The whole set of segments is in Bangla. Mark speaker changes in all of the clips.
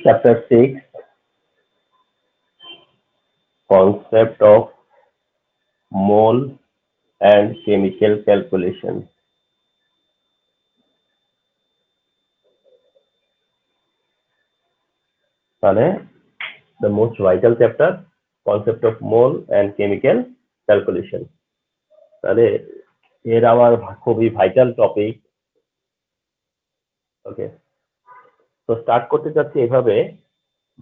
Speaker 1: Chapter 6, Concept of Mole and Chemical Calculation. The most vital chapter, Concept of Mole and Chemical Calculation. এর আমার খুবই ভাইটাল টপিক। ওকে, তো স্টার্ট করতে চাচ্ছি এভাবে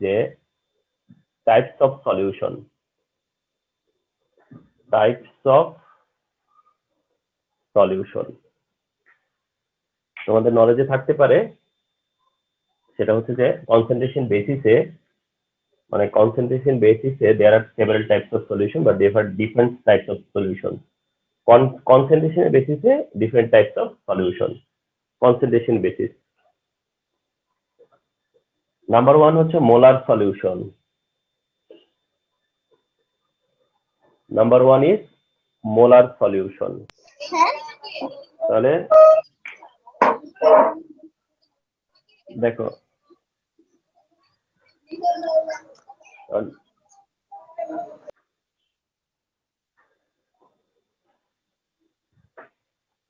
Speaker 1: যে টাইপস অফ সলিউশন। তোমাদের নলেজে থাকতে পারে, সেটা হচ্ছে যে কনসেন্ট্রেশন বেসিসে there are several types of solution, but there are different types of solution. Concentration বেসিসে different types of solution. Concentration basis. Number 1 হচ্ছে molar solution. Number 1 is molar solution. তাহলে দেখো,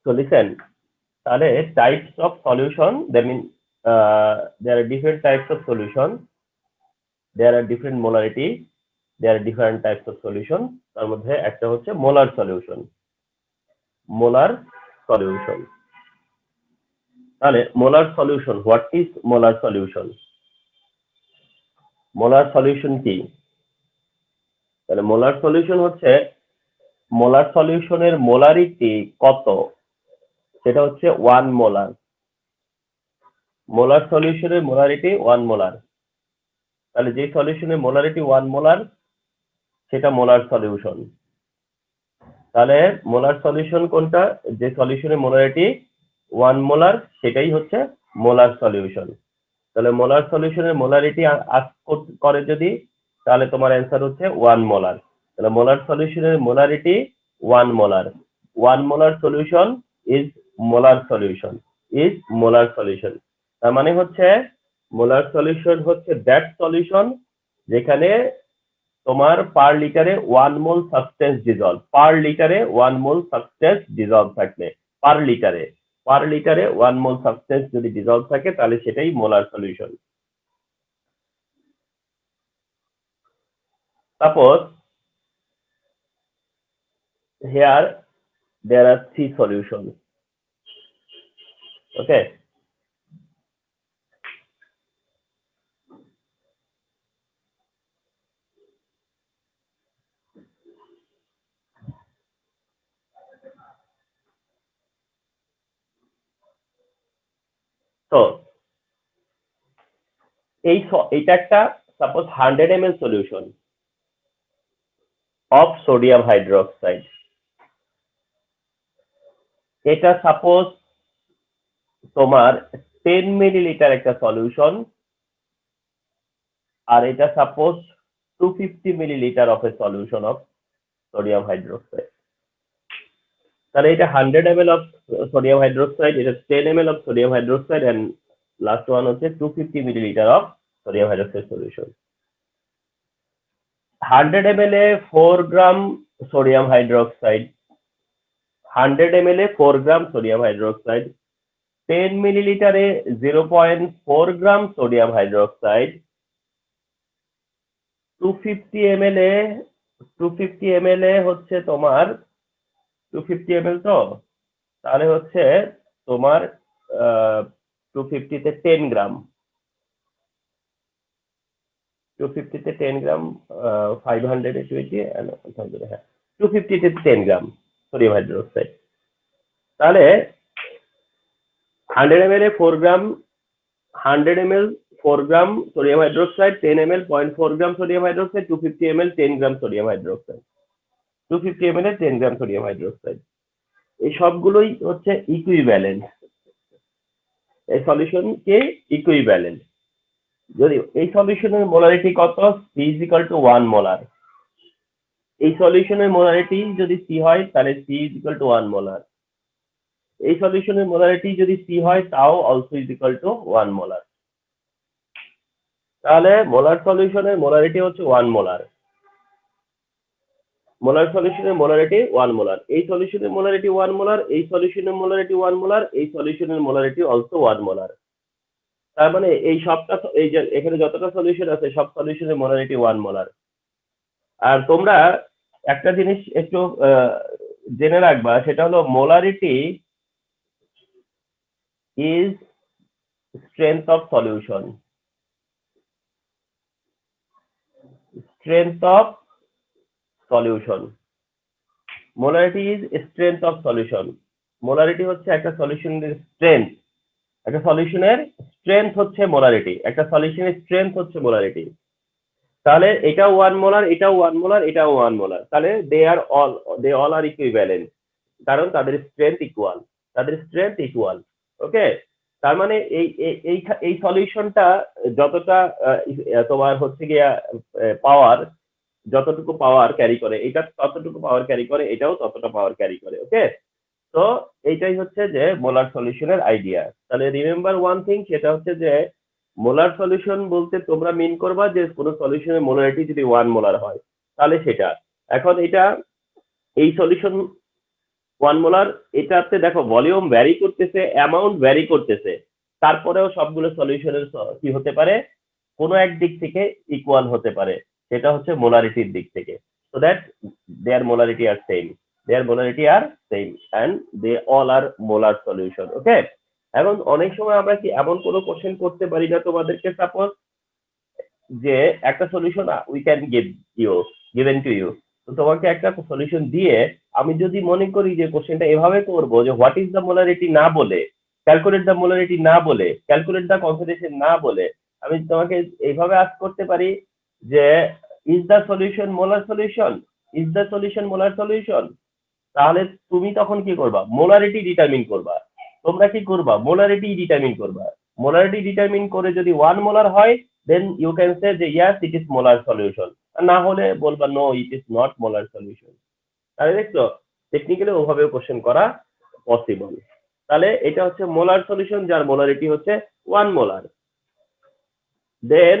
Speaker 1: so listen, তাহলে types of solution, that means there are different types of solution, there are different molarity, there are different types of solution. তার মধ্যে একটা হচ্ছে molar solution. তাহলে molar solution, what is molar solution? molar solution কি? তাহলে molar solution হচ্ছে molar solutionের molarity কত, সেটা হচ্ছে 1 molar. molar solutionের molarity 1 molar. তাহলে যে সলিউশনের molarity 1 molar সেটা molar solution. তাহলে molar solution কোনটা? যে সলিউশনের molarity 1 molar সেটাই হচ্ছে molar solution. তাহলে molar solutionের molarity করে যদি, তাহলে তোমার অ্যান্সার হচ্ছে 1 molar. তাহলে molar solutionের molarity 1 molar. 1 molar solution is molar solution. তার মানে হচ্ছে molar solution হচ্ছে that solution যেখানে তোমার পার লিটারে 1 মোল সাবস্টেন্স ডিজলভ, পার লিটারে 1 মোল সাবস্টেন্স ডিজলভ থাকবে, পার লিটারে 1 মোল সাবস্টেন্স যদি ডিজলভ থাকে তাহলে সেটাই molar solution. Suppose here there are 3 solutions. Okay, so এইটা একটা suppose 100 ml solution of sodium hydroxide. এটা সাপোজ তোমার 10 মিলিলিটার একটা সলিউশন, আর এটা suppose 250 millilitre of a solution of sodium hydroxide. তাহলে এটা 100 ml অফ সোডিয়াম হাইড্রোক্সাইড, এটা 10 ml of sodium hydroxide, and last one হচ্ছে 250 millilitre of sodium hydroxide solution. 100 ml এ 4 গ্রাম সোডিয়াম হাইড্রোক্সাইড, 100 ml এ 4 গ্রাম সোডিয়াম হাইড্রোক্সাইড, 10 মিলিলিটারে 0.4 গ্রাম সোডিয়াম হাইড্রোক্সাইড, 250 ml এ হচ্ছে তোমার 250 ml, তো তাহলে হচ্ছে তোমার 250 তে 10 গ্রাম, 250 তে 10 গ্রাম, 500 এ 20, and 1000, হ্যাঁ 250 তে 10 গ্রাম সোডিয়াম হাইড্রোক্সাইড। তাহলে 100 ml এ 4 গ্রাম, 100 ml 4 gram sodium hydroxide, 10 ml 0.4 gram sodium hydroxide, 250 ml 10 গ্রাম সোডিয়াম হাইড্রোক্সাইড, 250 ml এ 10 গ্রাম সোডিয়াম হাইড্রোক্সাইড। এই সবগুলোই হচ্ছে ইকুইভ্যালেন্ট, এই সলিউশন কে ইকুইভ্যালেন্ট। যদি এই সলিউশনের মোলারিটি কত, C = 1 মোলার। এই সলিউশনের মোলারিটি যদি C হয় তাহলে C = 1 মোলার। এই সলিউশনের মোলারিটি যদি C হয় তাও অলসো = 1 মোলার। তাহলে মোলার সলিউশনের মোলারিটি হচ্ছে 1 মোলার। মোলার সলিউশনের মোলারিটি 1 মোলার। এই সলিউশনের মোলারিটি 1 মোলার, এই সলিউশনের মোলারিটি 1 মোলার, এই সলিউশনের মোলারিটি অলসো 1 মোলার। তার মানে এই সবটা, এই যে এখানে যতটা সলিউশন আছে সব সলিউশনের মোলারিটি 1 মোলার। আর তোমরা একটা জিনিস একটু জেনে রাখবা, সেটা হলো molarity is strength of solution. Strength of solution, molarity is strength of solution. Molarity হচ্ছে একটা সলিউশনের স্ট্রেংথ, একটা সলিউশনের স্ট্রেংথ হচ্ছে মোলারিটি, একটা সলিউশনের স্ট্রেংথ হচ্ছে মোলারিটি। তাহলে এটাও 1 মোলার, এটাও 1 মোলার, এটাও 1 মোলার, তাহলে দে অল আর ইকুইভ্যালেন্ট, কারণ তাদের স্ট্রেংথ ইকুয়াল, তাদের স্ট্রেংথ ইকুয়াল। ওকে, তার মানে এই সলিউশনটা যতটা তোমার হচ্ছে গিয়া পাওয়ার, যতটুকু পাওয়ার ক্যারি করে এটা ততটুকু পাওয়ার ক্যারি করে, এটাও ততটা পাওয়ার ক্যারি করে। ওকে, তো এইটাই হচ্ছে যে মোলার সলিউশনের আইডিয়া। তাহলে রিমেম্বার ওয়ান থিং, সেটা হচ্ছে যে মোলার সলিউশন বলতে তোমরা মিন করবা যে কোনো সলিউশনের মোলারিটি যদি 1 মোলার হয় তাহলে সেটা। এখন এটা এই সলিউশন 1 মোলার, এটাতে দেখো ভলিউম ভ্যারি করতেছে, অ্যামাউন্ট ভ্যারি করতেছে, তারপরেও সবগুলো সলিউশনের কি হতে পারে, কোনো এক দিক থেকে ইকুয়াল হতে পারে, সেটা হচ্ছে মোলারিটির দিক থেকে। So that their molarity are same, their molarity are same and they all are molar solution. Okay, এখন অনেক সময় আমরা কি এমন কোনো কোশ্চেন করতে পারি না তোমাদেরকে, সাপোজ যে একটা solution we can given to you, তো তোমাকে একটা সলিউশন দিয়ে আমি যদি মনে করি যে কোশ্চেনটা এভাবে করবো যে হোয়াট ইজ দ্য মোলারিটি না বলে, ক্যালকুলেট দ্য মোলারিটি না বলে, ক্যালকুলেট দ্য কনসেন্ট্রেশন না বলে, আমি তোমাকে এইভাবে আস্ক করতে পারি যে is the solution molar solution, is the solution molar solution, তাহলে তুমি তখন কি করবা, মোলারিটি ডিটারমিন করবা। তোমরা কি করবা, মোলারিটি ডিটারমিন করবা। মোলারিটি ডিটারমিন করে যদি 1 মোলার হয় দেন ইউ ক্যান সে যে yes it is molar solution, আর না হলে বলবা no it is not molar solution. তাহলে দেখছো টেকনিক্যালি ওভাবেও কোশ্চেন করা পসিবল। তাহলে এটা হচ্ছে মোলার সলিউশন যার মোলারিটি হচ্ছে 1 মোলার। দেন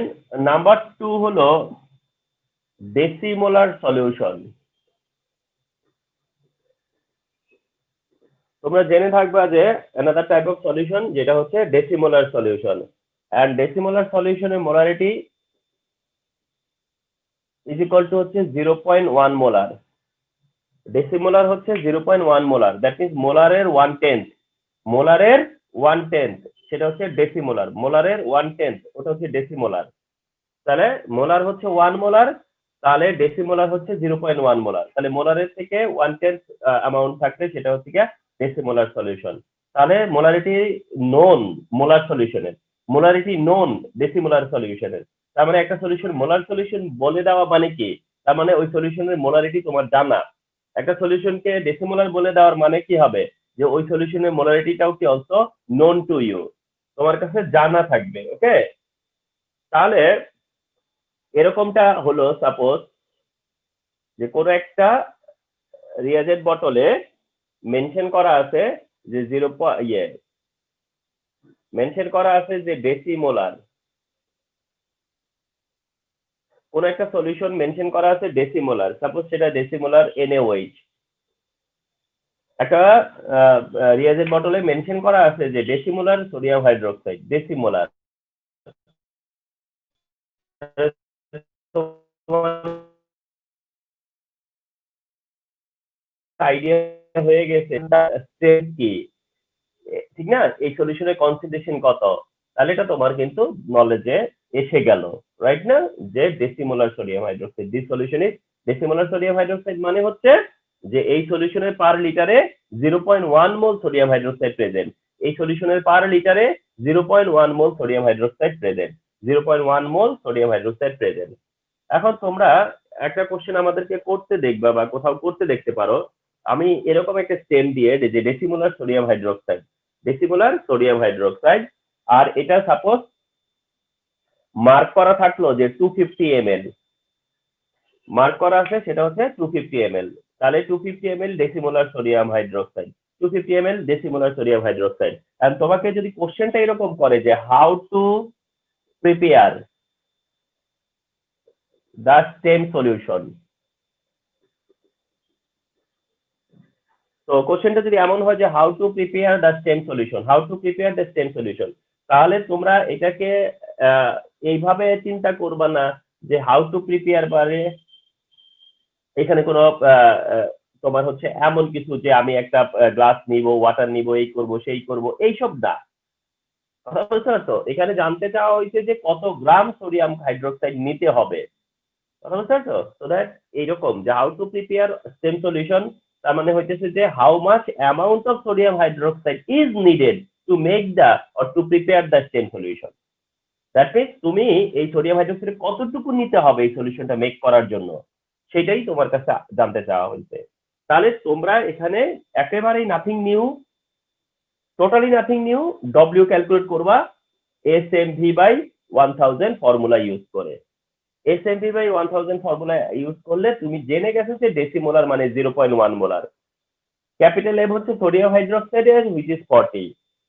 Speaker 1: নাম্বার 2 হলো ডেসিমোলার সলিউশন। তোমরা জেনে থাকবা যে another type of solution যেটা হচ্ছে ডেসিমোলার সলিউশন, and ডেসিমোলার সলিউশনের মোলারিটি ইজ ইকুয়াল টু হচ্ছে 0.1 মোলার। ডেসিমোলার হচ্ছে 0.1 মোলার, দ্যাট মিন্স মোলারের 1/10, মোলারের 1/10 সেটা হচ্ছে ডেসিমোলার, মোলারের 1/10 ওটা হচ্ছে ডেসিমোলার। তাহলে মোলার হচ্ছে 1 মোলার, তাহলে ডেসিমোলার হচ্ছে 0.1 মোলার, তাহলে মোলারের থেকে 1/10 অ্যামাউন্ট থাকলে সেটা হচ্ছে গিয়ে ডেসিমোলার সলিউশন। তাহলে মোলারিটি নোন মোলার সলিউশনের, মোলারিটি নোন ডেসিমোলার সলিউশনের। তার মানে একটা সলিউশন মোলার সলিউশন বলে দেওয়া মানে কি, তার মানে ওই সলিউশনের মোলারিটি তোমার জানা। একটা সলিউশনকে ডেসিমোলার বলে দেওয়ার মানে কি হবে, যে ওই সলিউশনের মোলারিটিটাও কি অলসো নোন টু ইউ, তোমার কাছে জানা থাকবে। ওকে, তাহলে এরকমটা হলো সাপোজ যে কোনো একটা রিয়াজেন্ট বটলে মেনশন করা আছে যে মেনশন করা আছে যে ডেসিমোলার, কোন একটা সলিউশন মেনশন করা আছে ডেসিমোলার, সাপোজ সেটা ডেসিমোলার NaOH। একটা রিয়াজেন্ট বটলে মেনশন করা আছে যে decimolar sodium hydroxide, decimolar. Idea হয়ে গেছে স্ট্রেংথ কি, ঠিক না, এই সলিউশনের কনসেন্ট্রেশন কত, তাহলে এটা তোমার কিন্তু নলেজে এসে গেল, রাইট না, যে decimolar sodium hydroxide, this solution is decimolar sodium hydroxide, মানে হচ্ছে যে এই সলিউশনের পার লিটারে 0.1 মোল সোডিয়াম হাইড্রোক্সাইড প্রেজেন্ট, এই সলিউশনের পার লিটারে 0.1 মোল সোডিয়াম হাইড্রোক্সাইড প্রেজেন্ট, 0.1 মোল সোডিয়াম হাইড্রোক্সাইড প্রেজেন্ট। এখন তোমরা একটা কোশ্চেন আমাদেরকে করতে দেখবা বা কোথাও করতে দেখতে পারো, আমি এরকম একটা স্টেম দিয়ে যে decimolar sodium hydroxide, decimolar sodium hydroxide, আর এটা সাপোজ মার্ক করা থাকলো যে 250 ml, মার্ক করা আছে সেটা হচ্ছে 250 ml, তাহলে 250 ml decimolar sodium hydroxide, 250 ml decimolar sodium hydroxide. And তোমাকে যদি কোশ্চেনটা এরকম করে যে how to prepare the stem solution. তো কোশ্চেনটা যদি এমন হয় যে how to prepare the stem solution, how to prepare the stem solution, তাহলে তোমরা এটাকে এইভাবে চিন্তা করবা না যে হাউ টু প্রিপেয়ার মানে এখানে কোনো তোমার হচ্ছে এমন কিছু যে আমি একটা গ্লাস নিব, ওয়াটার নিব, এই করব সেই করব, এইসব না। কথা বুঝতে পারছো? এখানে জানতে চাওয়া হয়েছে যে কত গ্রাম সোডিয়াম হাইড্রোক্সাইড নিতে হবে। কথা বুঝতে পারছো? সো দ্যাট এইরকম যে how to prepare same solution, তার মানে হইতেছে যে how much amount of sodium hydroxide is needed to make the or two prepare the same solution. That means তুমি এই সোডিয়াম হাইড্রোক্সাইড কতটুকু নিতে হবে এই সলিউশনটা মেক করার জন্য, সেটাই তোমার কাছে জানতে চাওয়া হয়েছে। তাহলে তোমরা এখানে একেবারেই nothing new, totally nothing new, W calculate করবা এসএমভি বাই 1000 ফর্মুলা ইউজ করে। এসএমভি বাই 1000 ফর্মুলা ইউজ করলে তুমি জেনে গেছো যে ডেসিমোলার মানে 0.1 মোলার। ক্যাপিটাল এম হচ্ছে সোডিয়াম হাইড্রোক্সাইডের হুইচ ইজ 40,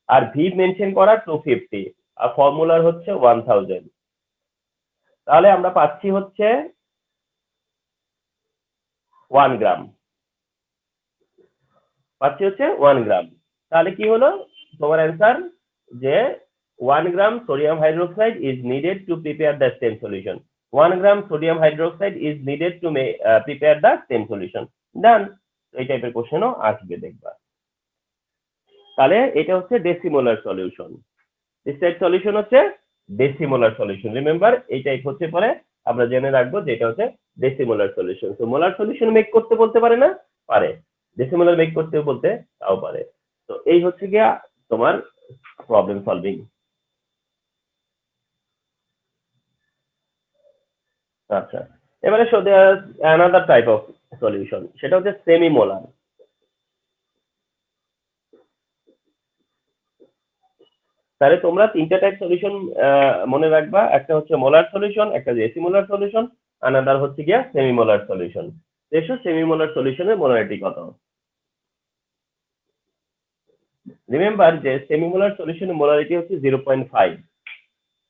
Speaker 1: আর ভি মেনশন করা 250, আর ফর্মুলার হচ্ছে 1000। তাহলে আমরা পাচ্ছি হচ্ছে 1 গ্রাম, পাচ্ছি হচ্ছে 1 গ্রাম। তাহলে কি হলো তোমার অ্যান্সার যে 1 gram sodium hydroxide is needed to prepare the same solution. 1 gram sodium hydroxide is needed to prepare the same solution. Done. এই টাইপের কোশ্চেনও আসবে দেখবা। তাহলে এটা হচ্ছে decimolar solution. This type solution হচ্ছে ডেসিমোলার সলিউশন। রিমেম্বার এই টাইপ হচ্ছে পরে আমরা জেনে রাখবো যে এটা হচ্ছে ডেসিমোলার সলিউশন। তো মোলার সলিউশন মেক করতে বলতে পারে না? পারে। ডেসিমোলার মেক করতে বলতে তাও পারে। তো এই হচ্ছে গিয়া তোমার প্রবলেম সলভিং। আচ্ছা, এবারে অ্যানাদার টাইপ অফ সলিউশন, সেটা হচ্ছে সেমি মোলার। তাহলে তোমরা তিনটা টাইপ সলিউশন মনে রাখবা, একটা হচ্ছে মোলার সলিউশন, একটা ডেসিমোলার সলিউশন, আনাদার হচ্ছে গিয়া সেমি মোলার সলিউশন। এসো সেমি মোলার সলিউশনের মোলারিটি কত। রিমেম্বার যে সেমিমোলার সলিউশনের মোলারিটি হচ্ছে 0.5।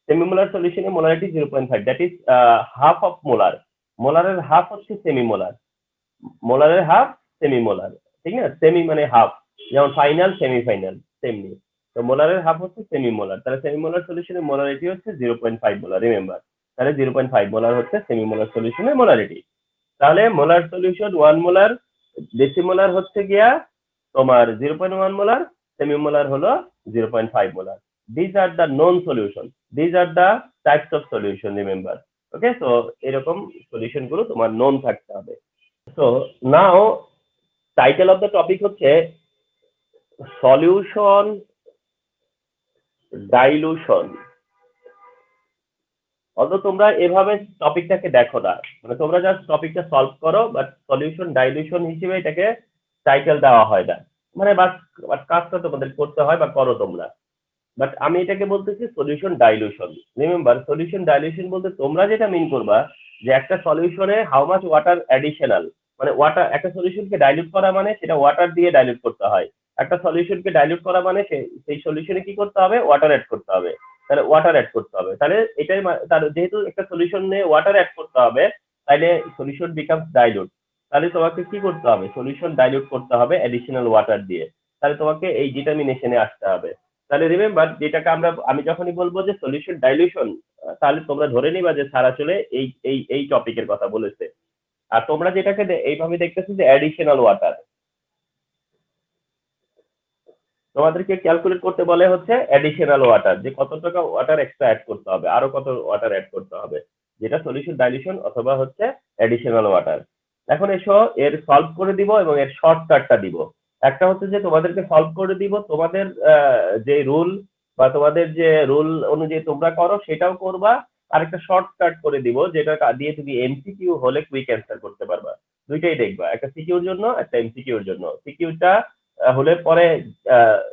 Speaker 1: Semimolar সলিউশনের molarity 0.5, that is half of molar. মোলারের হাফ হচ্ছে সেমিমোলার, মোলারের হাফ সেমিমোলার। ঠিক না? সেমি মানে হাফ, যেমন ফাইনাল সেমিফাইনাল তেমনি। তো মোলারের হাফ হচ্ছে সেমিমোলার, তাহলে সেমিমোলার সলিউশনের মোলারিটি হচ্ছে 0.5 মোলার। রিমেম্বার, তাহলে 0.5 মোলার হচ্ছে সেমিমোলার সলিউশনের মোলারিটি। তাহলে মোলার সলিউশন 1 মোলার, ডেসিমোলার হচ্ছে গিয়া তোমার 0.1 মোলার, সেমিমোলার হলো 0.5 molar. These are the known solution, these are the types of solution. Remember, okay? তো এরকম সলিউশন গুলো তোমার নোন থাকতে হবে। So now title of the topic হচ্ছে সলিউশন ডাইলুশন। অত তোমরা এভাবে টপিকটাকে দেখো না, মানে তোমরা জাস্ট টপিকটা সলভ করো, বাট সলিউশন ডাইলুশন হিসেবে এটাকে টাইটেল দেওয়া হয় না। মানে বাস কাজটা তোমাদের করতে হয় বা করো তোমরা, বাট আমি এটাকে বলতেছি solution dilution. Remember, solution dilution বলতে তোমরা যেটা মিন করবা যে একটা সলিউশনে হাউ মাচ ওয়াটার অ্যাডিশনাল, মানে ওয়াটার, একটা সলিউশনকে ডাইলুট করা মানে সেটা ওয়াটার দিয়ে ডাইলুট করতে হয়। একটা সলিউশনকে ডাইলুট করা মানে সেই সলিউশনে কি করতে হবে? ওয়াটার অ্যাড করতে হবে। তাহলে ওয়াটার অ্যাড করতে হবে, তাহলে এটাই তার যেহেতু একটা সলিউশনে ওয়াটার অ্যাড করতে হবে, তাহলে সলিউশন বিকামস ডাইলুট। তাহলে তোমাকে কি করতে হবে? সলিউশন ডাইলুট করতে হবে অ্যাডিশনাল ওয়াটার দিয়ে। তাহলে তোমাকে এই ডিটারমিনেশনে আসতে হবে। তাহলে রিমেম্বার, যেটাকে আমি যখনই বলবো যে সলিউশন ডাইলিউশন, তাহলে তোমরা ধরে নিবা যে স্যার আসলে এই টপিকের কথা বলেছে। আর তোমরা যেটাকে এইভাবে দেখতেছো যে অ্যাডিশনাল ওয়াটার, তোমাদেরকে ক্যালকুলেট করতে বলে হচ্ছে অ্যাডিশনাল ওয়াটার, যে কত টাকা ওয়াটার এক্সট্রা অ্যাড করতে হবে, আরো কত ওয়াটার অ্যাড করতে হবে, যেটা সলিউশন ডাইলিউশন অথবা হচ্ছে অ্যাডিশনাল ওয়াটার। এখন এসো এর সলভ করে দিব এবং এর শর্টকাটটা দিব। একটা হচ্ছে যে তোমাদেরকে সলভ করে দিব, তোমাদের যে রুল বা তোমাদের যে রুল অনুযায়ী তোমরা করো সেটাও করবা। আরেকটা শর্টকাট করে দিব যেটা দিয়ে তুমি এমসিকিউ হলে কুইক অ্যান্সার করতে পারবা। দুইটাই দেখবা, একটা সিকিউর জন্য, একটা এমসিকিউর জন্য। সিকিউরটা হলে পরে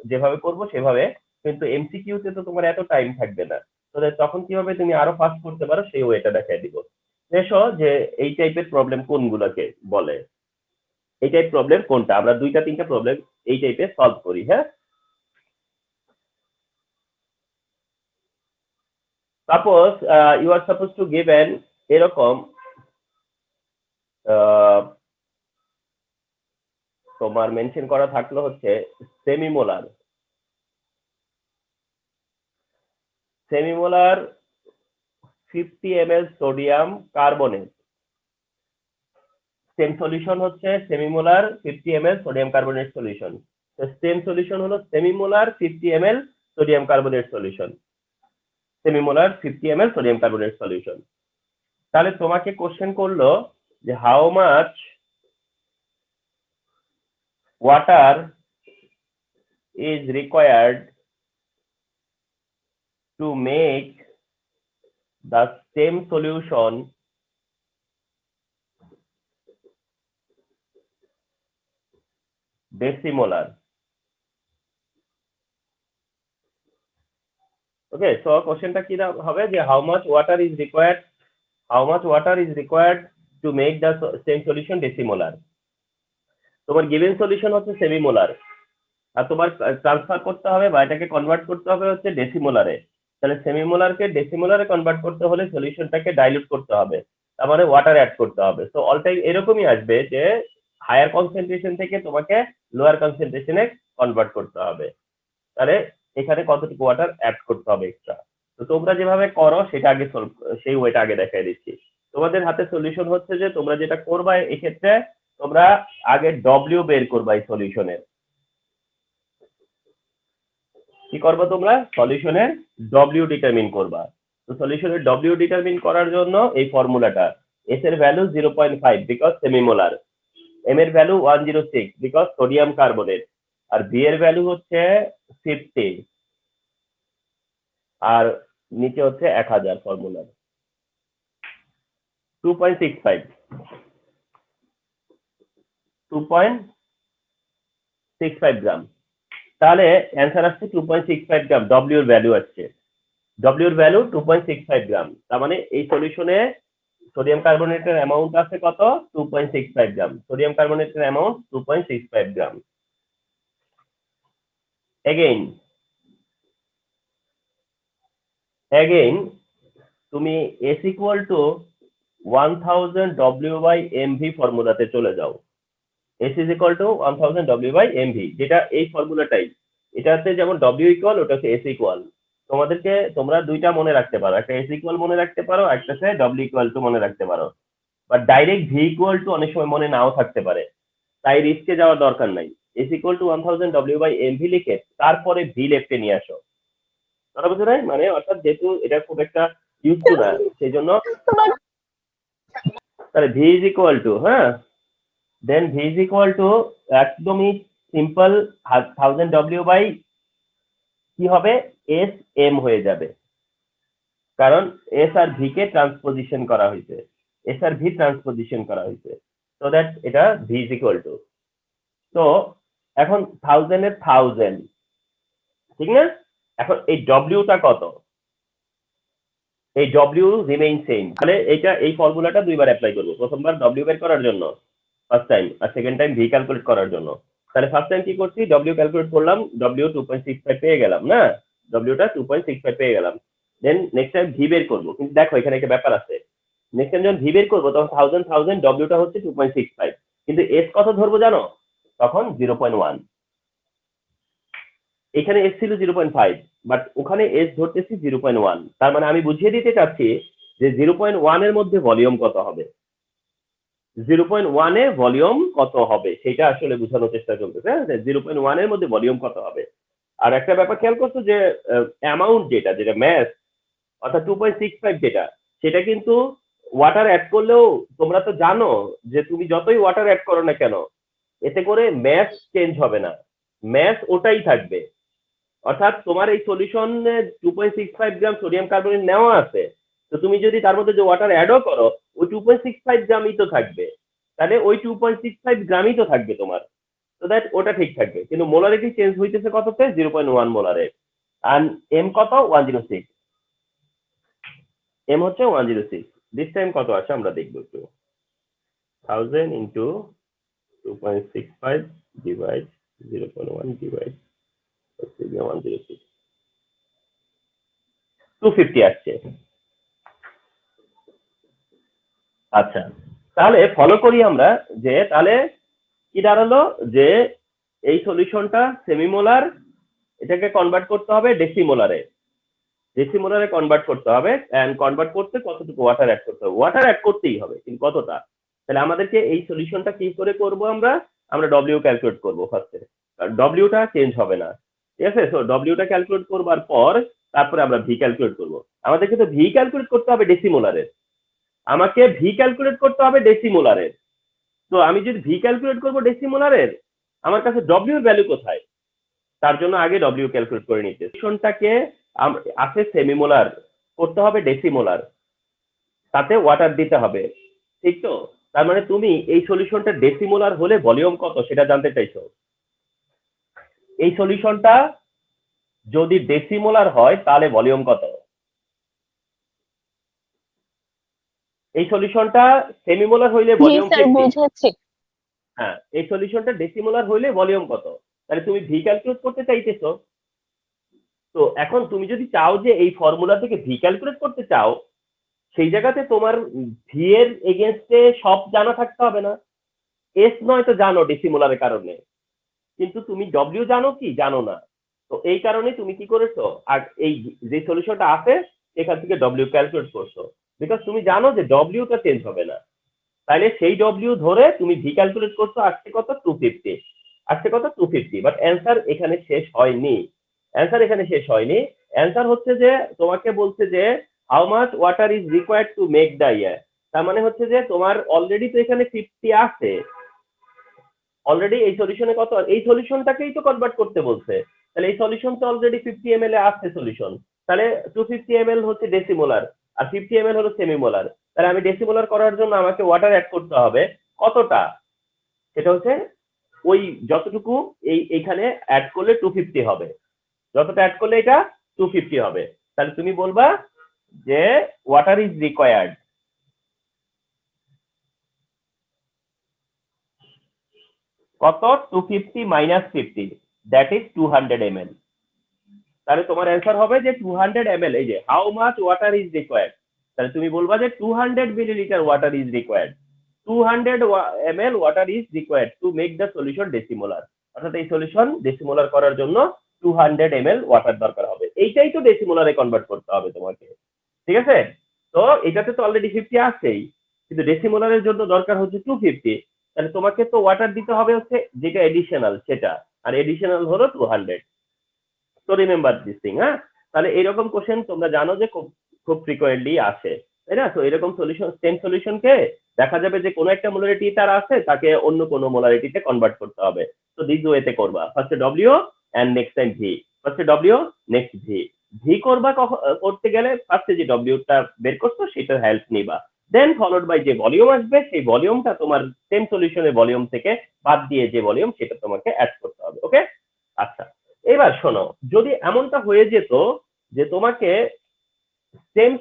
Speaker 1: যেভাবে করব সেভাবে, কিন্তু এমসিকিউ তে তো তোমার এত টাইম থাকবে না। তো তখন কিভাবে তুমি আরো ফাস্ট করতে পারো সেই ওয়েটা দেখাই দিব। এসো যে এই টাইপের প্রবলেম কোনগুলোকে বলে, এই টাইপ প্রবলেম কোনটা, আমরা দুইটা তিনটা প্রবলেম এই টাইপের সলভ করি। হ্যাঁ, suppose you are suppose to given এরকম তোমার মেনশন করা থাকলো হচ্ছে semimolar 50 ml sodium carbonate same solution হচ্ছে semimolar 50 ml sodium carbonate solution. তো সেম সলিউশন হলো semimolar 50 ml sodium carbonate solution, semimolar 50 ml sodium carbonate solution. তাহলে তোমাকে কোশ্চেন করলো যে how much water is required to make the same solution decimolar. Okay, so কোশ্চেনটা কি হবে যে how much water is required to make the same solution decimolar. তোমার given solution হচ্ছে সেমিমোলার, আর তোমার ট্রান্সফার করতে হবে বা এটাকে কনভার্ট করতে হবে হচ্ছে ডেসিমোলারে। তাহলে সেমিমোলারকে ডেসিমোলারে কনভার্ট করতে হলে সলিউশনটাকে ডাইলুট করতে হবে, তার মানে ওয়াটার অ্যাড করতে হবে। তো অল টাইম এরকমই আসবে যে হায়ার কনসেন্ট্রেশন থেকে তোমাকে লোয়ার কনসেন্ট্রেশনে কনভার্ট করতে হবে। তাহলে এখানে কতটুকু ওয়াটার অ্যাড করতে হবে এক্সট্রা। তো তোমরা যেভাবে করো সেটা আগে সেই ওয়েটা আগে দেখাই দিচ্ছি। তোমাদের হাতে সলিউশন হচ্ছে যে তোমরা যেটা করবা এক্ষেত্রে তোমরা আগে ডব্লিউ বের করবা এই সলিউশনের। কি করবা তোমরা সলিউশনের ডব্লিউ ডিটারমিন করবা। তো সলিউশনের ডব্লিউ ডিটারমিন করার জন্য এই ফর্মুলাটা এস এর ভ্যালু 0.5 বিকজ সেমিমোলার, এম এর ভ্যালু 106 বিকজ সোডিয়াম কার্বনেট, আর বি এর ভ্যালু হচ্ছে 50 আর নিচে হচ্ছে 1000 ফর্মুলার 2.65 গ্রাম। তাহলে অ্যান্সার আসছে 2.65 গ্রাম, ডব্লিউ এর ভ্যালু আসছে, ডব্লিউ এর ভ্যালু 2.65 গ্রাম। তার মানে এই সলিউশনে সোডিয়াম কার্বনেটের অ্যামাউন্ট আছে কত 2.65 গ্রাম, সোডিয়াম কার্বনেটের অ্যামাউন্ট 2.65 গ্রাম। again তুমি S equal to 1000 W by mv ফর্মুলাতে চলে যাও। S is equal to 1000 W by mv, যেটা এই ফর্মুলাটাই, এটাতে যেমন W ইকুয়াল ওটা হচ্ছে S ইকুয়াল। তোমরা দুইটা মনে রাখতে পারো, একটা S ইকুয়াল মনে রাখতে পারো, একটা হচ্ছে W ইকুয়াল টু মনে রাখতে পারো, বা ডাইরেক্ট V ইকুয়াল টু অনেক সময় মনে নাও থাকতে পারে, তাই রিস্কে যাওয়ার দরকার নাই। S equal to 1000 W by mv লিখে তারপরে V লেফটে নিয়ে আসো। কথা বুঝো নাই? মানে অর্থাৎ যেহেতু এটা খুব একটা ইউজ টু না সেই জন্য তাহলে V is equal to then V is equal to একদমই সিম্পল 1000 W by কি হবে S M হয়ে যাবে, কারণ S আর V কে ট্রান্সপোজিশন করা হয়েছে, S আর V ট্রান্সপোজিশন করা হয়েছে, সো দ্যাট এটা V is equal to। তো এখন 1000 এর 1000, ঠিক না? এখন এই ডব্লিউটা কত, এই ডব্লিউ রিমেইন সেম। তাহলে এটা এই ফর্মুলাটা দুইবার অ্যাপ্লাই করবো, প্রথমবার ডব্লিউ বের করার জন্য ফার্স্ট টাইম, আর সেকেন্ড টাইম ভি ক্যালকুলেট করার জন্য। তাহলে ফার্স্ট টাইম কি করছি ডব্লিউ ক্যালকুলেট করলাম, ডব্লিউ 2.65 পেয়ে গেলাম না, ডব্লিউটা 2.65 পেয়ে গেলাম। দেন নেক্সট টাইম ভি বের করবো, কিন্তু দেখো এখানে একটা ব্যাপার আছে, নেক্সট টাইম যখন ভি বের করবো তখন 1000 ডব্লিউটা হচ্ছে 2.65, কিন্তু এস কত ধরবো জানো তখন 0.1। এখানে এস ছিল 0.5, বাট ওখানে এস ধরতেছি 0.1। তার মানে আমি বুঝিয়ে দিতে চাচ্ছি যে 0.1 এর মধ্যে ভলিউম কত হবে, 0.1 এ ভলিউম কত হবে সেটা আসলে বোঝানোর চেষ্টা চলতেছে, 0.1 এর মধ্যে ভলিউম কত হবে। আর একটা ব্যাপার খেয়াল করছো যে অ্যামাউন্ট যেটা ম্যাস অর্থাৎ 2.65 যেটা, সেটা কিন্তু ওয়াটার অ্যাড করলেও তোমরা তো জানো যে তুমি যতই ওয়াটার অ্যাড করো না কেন এতে করে ম্যাস চেঞ্জ হবে না, ম্যাস ওটাই থাকবে। অর্থাৎ তোমার এই সলিউশনে 2.65 গ্রাম সোডিয়াম কার্বনেট নেওয়া আছে, তো তুমি যদি তার মধ্যে যে ওয়াটার অ্যাডও করো ওই 2.65 গ্রামই তো থাকবে, তাহলে ওই 2.65 গ্রামই তো থাকবে তোমার, তো দ্যাট ওটা ঠিক থাকবে। কিন্তু মোলারিটি চেঞ্জ হইতেছে কততে 0.1 মোলারে, আর এম কত 106, এম হচ্ছে 106। দিস টাইম কত আছে আমরা দেখবো একটু, 1000 ইন্টু 2.65 ডিভাইড 0.1 ডিভাইড 106, 250 আসছে। আচ্ছা তাহলে ফলো করি আমরা যে তাহলে কি দাঁড়ালো যে এই সলিউশনটা সেমিমোলার, এটাকে কনভার্ট করতে হবে ডেসিমোলারে কনভার্ট করতে হবে, এন্ড কনভার্ট করতে কতটুকু ওয়াটার অ্যাড করতে হবে, ওয়াটার অ্যাড করতেই হবে, কিন্তু কতটা। তাহলে আমাদেরকে এই সলিউশনটা কি করে করব, আমরা ডব্লিউ ক্যালকুলেট করবো ফার্স্টে, ডব্লিউটা চেঞ্জ হবে না, ঠিক আছে। সো ডব্লিউটা ক্যালকুলেট করবার পর তারপরে আমরা ভি ক্যালকুলেট করবো। আমাদেরকে তো ভি ক্যালকুলেট করতে হবে ডেসিমোলারের, তো আমি যদি ভি ক্যালকুলেট করবো ডেসিমোলারের, আমার কাছে ডব্লিউ এর ভ্যালু কোথায়, তার জন্য আগে ডব্লিউ ক্যালকুলেট করে নিতে, সলিউশনটাকে আছে সেমিমোলার করতে হবে ডেসিমোলার, তাতে ওয়াটার দিতে হবে, ঠিক তো। তার মানে তুমি এই সলিউশনটা ডেসিমোলার হলে ভলিউম কত সেটা জানতে চাইছো। এই সলিউশনটা যদি ডেসিমোলার হয় তাহলে ভলিউম কত, এই সলিউশনটা সেমিমোলার হইলে
Speaker 2: জি
Speaker 1: ভলিউম
Speaker 2: স্যার
Speaker 1: 50।
Speaker 2: বুঝেছি।
Speaker 1: হ্যাঁ, এই সলিউশনটা ডেসিমোলার হইলে ভলিউম কত, তাহলে তুমি ভি ক্যালকুলেট করতে চাইতেছো। তো এখন তুমি যদি চাও যে এই ফর্মুলা থেকে ভি ক্যালকুলেট করতে চাও, সেই জায়গাতে তোমার ভি এর এগেনস্টে সব জানা থাকতে হবে না, এস নয় তো জানো ডেসিমোলারের কারণে, কিন্তু তুমি ডব্লিউ জানো কি জানো না। তো এই কারণে তুমি কি করেছো, আর এই যে সলিউশনটা আছে এখান থেকে ডব্লিউ ক্যালকুলেট করছো, বিকজ তুমি জানো যে ডব্লিউটা চেঞ্জ হবে না, তাহলে সেই ডব্লিউ ধরে তুমি ভি ক্যালকুলেট করছো, আসছে কত 250, বাট অ্যান্সার এখানে শেষ হয়নি, অ্যান্সার হচ্ছে যে তোমাকে বলছে যে how much water is required to make the year, তার মানে হচ্ছে যে তোমার অলরেডি তো এখানে 50 আছে, অলরেডি এই সলিউশনে কত, এই সলিউশনটাকেই তো কনভার্ট করতে বলছে, তাহলে এই সলিউশন তো অলরেডি 50 ml এ আছে সলিউশন, তাহলে 250 ml হচ্ছে ডেসিমোলার আর 50 ml হলো সেমিমোলার, তাহলে আমি ডেসিমোলার করার জন্য আমাকে ওয়াটার অ্যাড করতে হবে কতটা, সেটা হচ্ছে ওই যতটুকু এইখানে অ্যাড করলে 250 হবে, যতটা অ্যাড করলে এটা 250 হবে, তাহলে তুমি বলবা যে ওয়াটার ইজ রিকোয়ার্ড কত, 250 মাইনাস 50, দ্যাট ইজ 200 ml। তাহলে তোমার অ্যান্সার হবে যে 200 ml, এই যে how much water is required, তাহলে তুমি বলবা যে 200 millilitre water is required, 200 ml water is required to make the solution decimolar, অর্থাৎ এই সলিউশন ডেসিমোলার করার জন্য 200 ml ওয়াটার দরকার হবে, এইটাই তো ডেসিমোলারে কনভার্ট করতে হবে তোমাকে, ঠিক আছে। তো এটাতে তো অলরেডি 50 আছেই, কিন্তু ডেসিমোলারের জন্য দরকার হচ্ছে 250, তাহলে তোমাকে তো ওয়াটার দিতে হবে হচ্ছে যেটা এডিশনাল সেটা, আর এডিশনাল হলো 200। তো রিমেম্বার দিস থিং, হ্যাঁ। তাহলে এরকম কোশ্চেন তোমরা জানো যে খুব খুব ফ্রিকোয়েন্টলি আসে, তাই না। তো এরকম সলিউশন, সেম সলিউশনকে দেখা যাবে যে কোনো একটা মোলারিটি তার আছে, তাকে অন্য কোনো মোলারিটিতে কনভার্ট করতে হবে। তো দিস ওয়েতে করবা, ফার্স্টে W and next time V, ফার্স্টে ডব্লিউ নেক্সট ভি, ভি করবা করতে গেলে ফার্স্টে যে ডব্লিউটা বের করছো সেটার হেল্প নিবা, দেন ফলোড বাই যে ভলিউম আসবে সেই ভলিউমটা তোমার সেম সলিউশনের ভলিউম থেকে বাদ দিয়ে যে ভলিউম সেটা তোমাকে অ্যাড করতে হবে, ওকে। আচ্ছা, এবার শোনো, যদি এমনটা হয়ে যেত যে তোমাকে সেম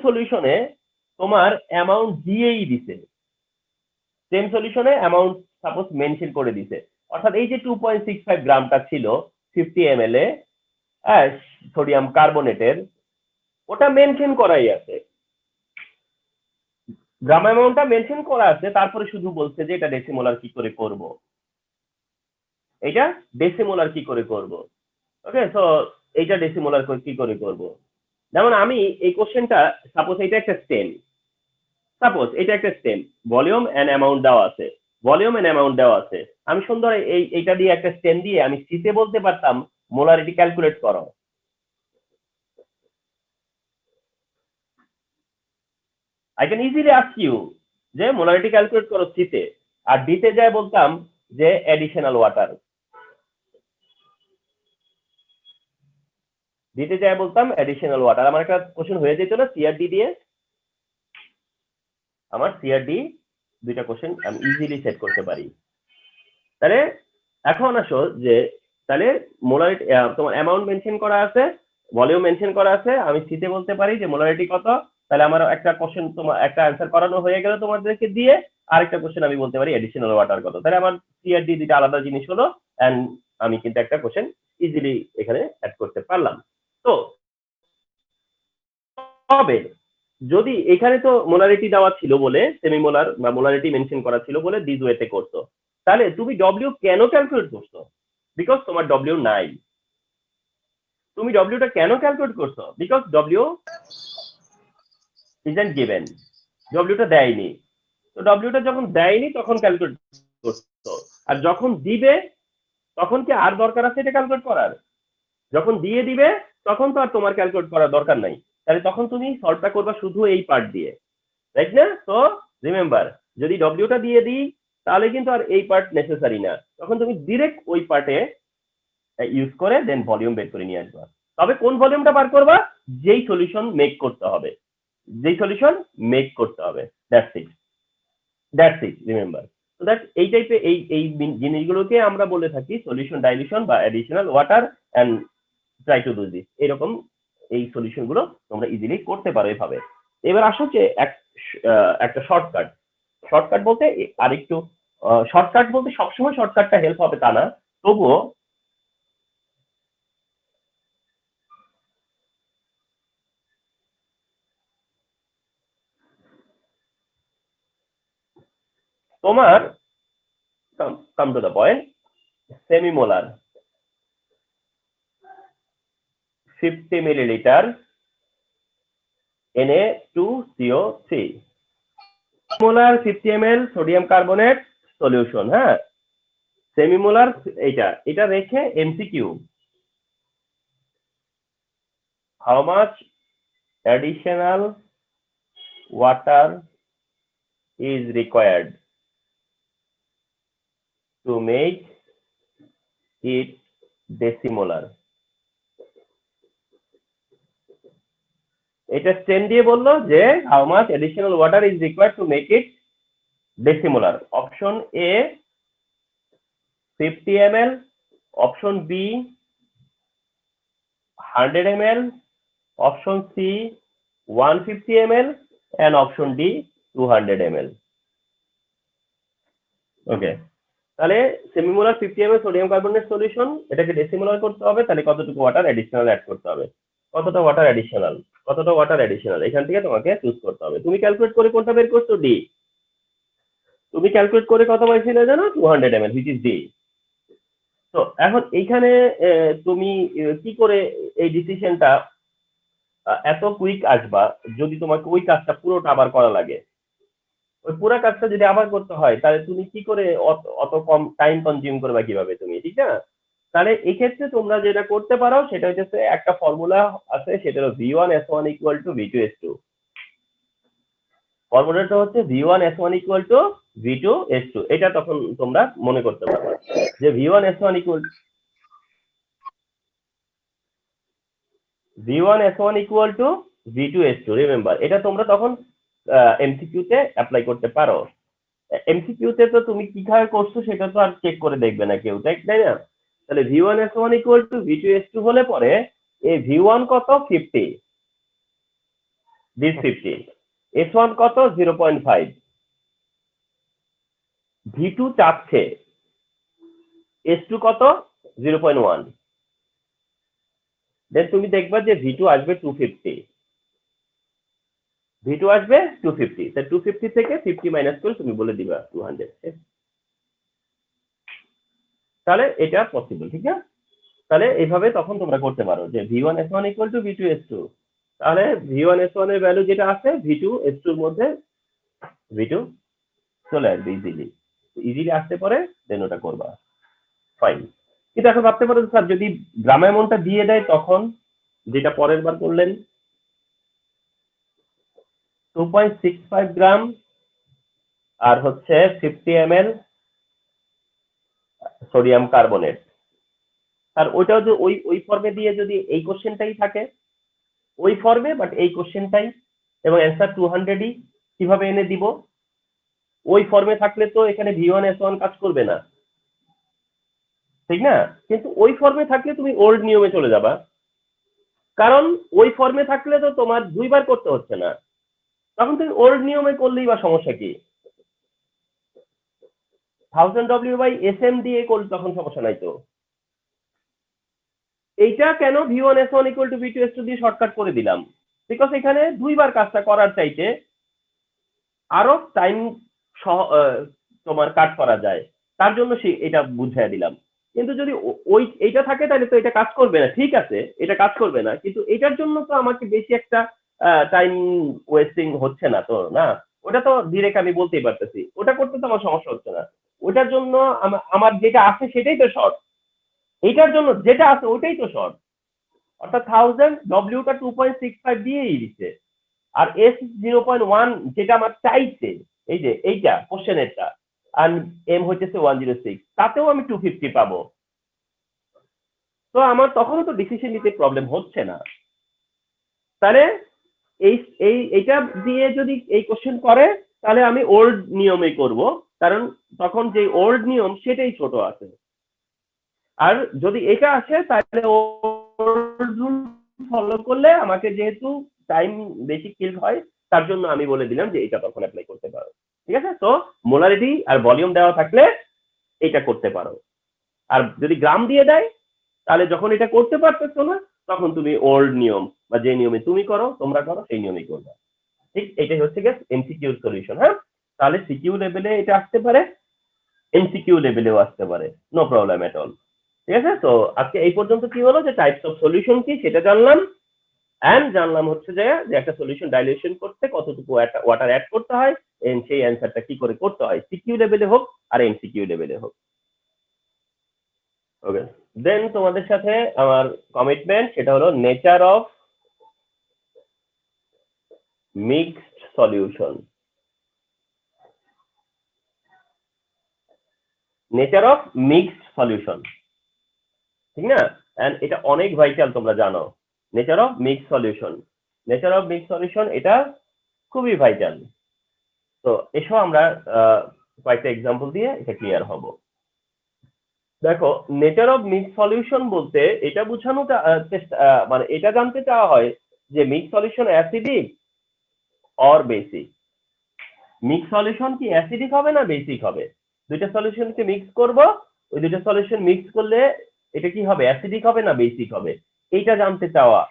Speaker 1: সলিউশনে তোমার অ্যামাউন্ট দিয়েই দিছে, সেম সলিউশনে অ্যামাউন্ট সাপোজ মেনশন করে দিছে, অর্থাৎ এই যে 2.65 গ্রামটা ছিল 50 ml এ সোডিয়াম কার্বনেটের, ওটা মেনশন করাই আছে, গ্রাম অ্যামাউন্টটা মেনশন করা আছে, তারপরে শুধু বলছে যে এটা ডেসিমোলার কি করে করব, ওকে। সো এইটা ডেসিমোলার কি করে করব, যেমন আমি এই কোশ্চেনটা, সাপোজ এটা একটা স্টেম, ভলিউম এন্ড অ্যামাউন্ট দেওয়া আছে, আমি সুন্দর এইটা দিয়ে একটা স্টেম দিয়ে আমি সিতে বলতে পারতাম মোলারিটি ক্যালকুলেট করো, I can easily ask you যে মোলারিটি ক্যালকুলেট করো সিতে, আর ডিতে যায় বলতাম যে অ্যাডিশনাল ওয়াটার, আমার একটা কোশ্চেন হয়ে যেত না সিআরডি দিয়ে, আমার সিআরডি দুইটা কোশ্চেন আমি ইজিলি সেট করতে পারি। তাহলে এখন আসো যে তাহলে মোলারিটি তোমার অ্যামাউন্ট মেনশন করা আছে, ভলিউম মেনশন করা আছে, আমি সিতে বলতে পারি যে মোলারিটি কত, তাহলে আমার একটা কোশ্চেন, তোমার একটা অ্যান্সার করানো হয়ে গেল তোমাদেরকে দিয়ে, আরেকটা কোশ্চেন আমি বলতে পারি এডিশনাল ওয়াটার কত, তাহলে আমার সিআরডি দুইটা আলাদা জিনিস হলো, এন্ড আমি কিন্তু একটা কোশ্চেন ইজিলি এখানে অ্যাড করতে পারলাম। তো তবে যদি এখানে তো মোলারিটি দেওয়া ছিল বলে সেমিমোলার বা মোলারিটি মেনশন করা ছিল বলে দিস ওয়েতে করছো, তাহলে তুমি ডব্লিউ কেন ক্যালকুলেট করছো? বিকজ তোমার ডব্লিউ নাই। তুমি ডব্লিউটা কেন ক্যালকুলেট করছো? বিকজ ডব্লিউ ইজন্ট গিভেন, ডব্লিউটা দেয়নি। তো ডব্লিউটা যখন দেয়নি তখন ক্যালকুলেট করছো, আর যখন দিবে তখন কি আর দরকার আছে এটা ক্যালকুলেট করার? যখন দিয়ে দিবে তখন তো আর তোমার ক্যালকুলেট করার দরকার নাই, তাহলে তখন তুমি সলভটা করবা শুধু এই পার্ট দিয়ে, রাইট না? তো রিমেম্বার, যদি ডব্লিউটা দিয়ে দিই তাহলে কিন্তু আর এই পার্ট নেসেসারি না, তখন তুমি ডিরেক্ট ওই পার্টে ইউজ করে দেন ভলিউম বের করে নিয়ে আসবা। তবে কোন ভলিউমটা বার করবা? যেই সলিউশন মেক করতে হবে, যেই সলিউশন মেক করতে হবে, দ্যাটস ইট রিমেম্বার। তো দ্যাট এই টাইপের এই জিনিসগুলোকে আমরা বলে থাকি সলিউশন ডাইলিউশন বা additional water and try to do this. এরকম এই সলিউশন গুলো তোমরা ইজিলি করতে পারো এভাবে। এবার আসো যে একটা শর্টকাট। শর্টকাট বলতে আরেকটু শর্টকাট বলতে সবসময় শর্টকাটটা হেল্প হবে তা না, তবুও তোমার come to the point, semimolar 50 milliliter Na2CO3, molar 50 ml sodium carbonate solution. হ্যাঁ, সেমিমোলার এটা রেখে MCQ, how much additional water is required to make it decimolar? এটা স্টেন দিয়ে বললো যে how much additional water is required to make it decimolar. Option A 50 ml, option B 100 ml, option C 150 ml and option D 200 ml। Okay, তাহলে semimolar 50 ml sodium carbonate solution, এটাকে ডেসিমোলার করতে হবে, তাহলে কতটুকু ওয়াটার অ্যাডিশনাল অ্যাড করতে হবে? কতটা ওয়াটার অ্যাডিশনাল এখান থেকে তোমাকে চুজ করতে হবে। তুমি ক্যালকুলেট করে কোনটা বের করছো? ডি। তুমি ক্যালকুলেট করে কত পাইছিলে জানো? 200 ml, হুইচ ইজ ডি। তো এখন এইখানে তুমি কি করে এই ডিসিশনটা এত কুইক আসবা যদি তোমাকে ওই কাজটা পুরোটা আবার করা লাগে? ওই পুরো কাজটা যদি আবার করতে হয় তাহলে তুমি কি করে অত কম টাইম কনজিউম করবে কিভাবে তুমি, ঠিক না? তাহলে এই ক্ষেত্রে তোমরা যেটা করতে পারো সেটা হচ্ছে একটা ফর্মুলা আছে, সেটা হলো V1S1 ইকুয়াল টু V2S2। ফর্মুলাটা হচ্ছে V1S1 ইকুয়াল টু V2S2। এটা তখন তোমরা মনে করতে পারবে যে V1S1 equal to V2S2। Remember, এটা তোমরা তখন এমসিকিউ তে অ্যাপ্লাই করতে পারো। এমসিকিউ তে তো তুমি কিভাবে করছো সেটা তো আর চেক করে দেখবে না কেউ, তাই না? তাহলে V1S1 ইকুয়াল টু V2S2 হলে পরে এই V1 কত? 50, দিস 50, S1 কত? 0.5, V2 চাচ্ছে, S2 কত? 0.1। দেন তুমি দেখবা যে V2 আসবে 250, V2 আসবে 250, তাই 250 থেকে 50 মাইনাস করে তুমি বলে দিবা 200। তাহলে এটা পসিবল, ঠিক আছে? তাহলে এইভাবে তখন তোমরা করতে পারো যে V1S1 ইকুয়াল টু V2S2। তাহলে V1S1 এর ভ্যালু যেটা আছে V2S2 এর মধ্যে V2 চলে আসবে ইজিলি আসতে পারে, দেন ওটা করবা, ফাইন। কিন্তু এখন ভাবতে পারো স্যার যদি গ্রাম অ্যামাউন্টটা দিয়ে দেয় তখন, যেটা পরের বার করলেন 2.65 গ্রাম আর হচ্ছে 50 ml সোডিয়াম কার্বনেট, আর ওইটাও যে ওই ফর্মে দিয়ে যদি এই কোশ্চেনটাই থাকে ওই ফর্মে বাট এই কোশ্চেনটাই এবং অ্যান্সার 200ই কিভাবে এনে দিব? ওই ফর্মে থাকলে তো এখানে V1S1 কাজ করবে না, ঠিক না? কিন্তু ওই ফর্মে থাকলে তুমি ওল্ড নিয়মে চলে যাবা, কারণ ওই ফর্মে থাকলে তো তোমার দুইবার করতে হচ্ছে না, তখন তুমি ওল্ড নিয়মে করলেই বা সমস্যা কি? 1000W/SM দিয়ে করলে তখন সমস্যা নাই তো। এইটা কেন V1S1 ইকুয়াল টু V2S2 দিয়ে শর্টকাট করে দিলাম? বিকজ এখানে দুইবার কাজটা করার চাইতে আরো টাইম তোমার কাট করা যায়, তার জন্য এটা বুঝিয়ে দিলাম। কিন্তু যদি ওই এইটা থাকে তাহলে তো এটা কাজ করবে না, ঠিক আছে এটা কাজ করবে না, কিন্তু এটার জন্য তো আমাকে বেশি একটা টাইম ওয়েস্টিং হচ্ছে না তো, না ওটা তো ডিরেক্ট আমি বলতেই পারতেছি, ওটা করতে তো আমার সমস্যা হচ্ছে না। ওটার জন্য আমার যেটা আছে সেটাই তো শর্ট, এইটার জন্য যেটা আছে ওটাই তো শর্ট, অর্থাৎ 1000 ডব্লিউটা 2.65 দিয়েই দিচ্ছে, আর এস 0.1 যেটা আমার চাইছে, এই যে এইটা কোশ্চেনেরটা, আর এম হইতেছে 106, তাতেও আমি 250 পাবো। তো আমার তখনও তো ডিসিশন নিতে প্রবলেম হচ্ছে না। তাহলে এইটা দিয়ে যদি এই কোশ্চেন করে তাহলে আমি ওল্ড নিয়মে করব, কারণ তখন যে ওল্ড নিয়ম সেটাই ছোট আছে। আর যদি এটা আসে তাহলে ওল্ড রুল ফলো করলে আমাকে যেহেতু টাইম বেশি কিল হয়, তার জন্য আমি বলে দিলাম যে এটা তখন অ্যাপ্লাই করতে পারো। ঠিক আছে, তো মোলারিটি আর ভলিউম দেওয়া থাকলে এটা করতে পারো। আর যদি গ্রাম দিয়ে দেয় তাহলে যখন এটা করতে পারতেছো না, তখন তুমি ওল্ড নিয়ম বা যে নিয়মে তুমি করো তোমরা করো সেই নিয়মেই করবে। ঠিক এটাই হচ্ছে গিয়ে এমসিকিউ সলিউশন। হ্যাঁ, তাহলে সিকিউ লেভেলে এটা আসতে পারে, এমসিকিউ লেভেলেও আসতে পারে, নো প্রবলেম এট অল। ঠিক আছে, তো আজকে এই পর্যন্ত কি হলো যে টাইপস অফ সলিউশন কি সেটা জানলাম, এন্ড জানলাম হচ্ছে যে একটা সলিউশন ডাইলিউশন করতে কতটুকু ওয়াটার অ্যাড করতে হয়, সেই অ্যান্সারটা কি করে করতে হয়, সিকিউ লেভেলে হোক আর এমসিকিউ লেভেলে হোক। ওকে, দেন তোমাদের সাথে আমার কমিটমেন্ট সেটা হলো nature of mixed solution. Nature of mixed solution, ঠিক না? এন্ড এটা অনেক ভাইটাল, তোমরা জানো nature of mixed solution. Nature of mixed solution এটা খুবই ভাইটাল। তো এসো আমরা কয়েকটা এক্সাম্পল দিয়ে এটা ক্লিয়ার হব। দেখো, নেচার অফ মিক্সড সলিউশন বলতে এটা বোঝানো মানে এটা জানতে চাওয়া হয় যে mixed solution acidic or basic. Mix solution কি অ্যাসিডিক হবে না বেসিক হবে? দুইটা সলিউশনকে মিক্স করব, ওই দুইটা সলিউশন মিক্স করলে এটা কি হবে, অ্যাসিডিক হবে না বেসিক হবে? এইটা জানতে চাওয়া,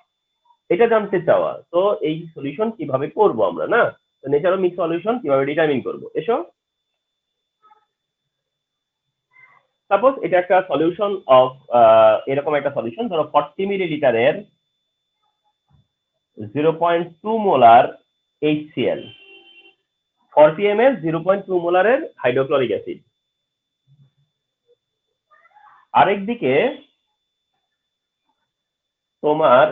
Speaker 1: এটা জানতে চাওয়া। তো এই সলিউশন কিভাবে করব আমরা, না তো নেচার অফ মিক্স সলিউশন কিভাবে ডিটারমিন করব। এসো, সাপোজ এটা একটা সলিউশন অফ এরকম একটা সলিউশন, ধরো 40 মিলিলিটারের 0.2 মোলার HCl, 40 ml 0.2 মোলারের হাইড্রোক্লোরিক অ্যাসিড। আরেকদিকে তোমার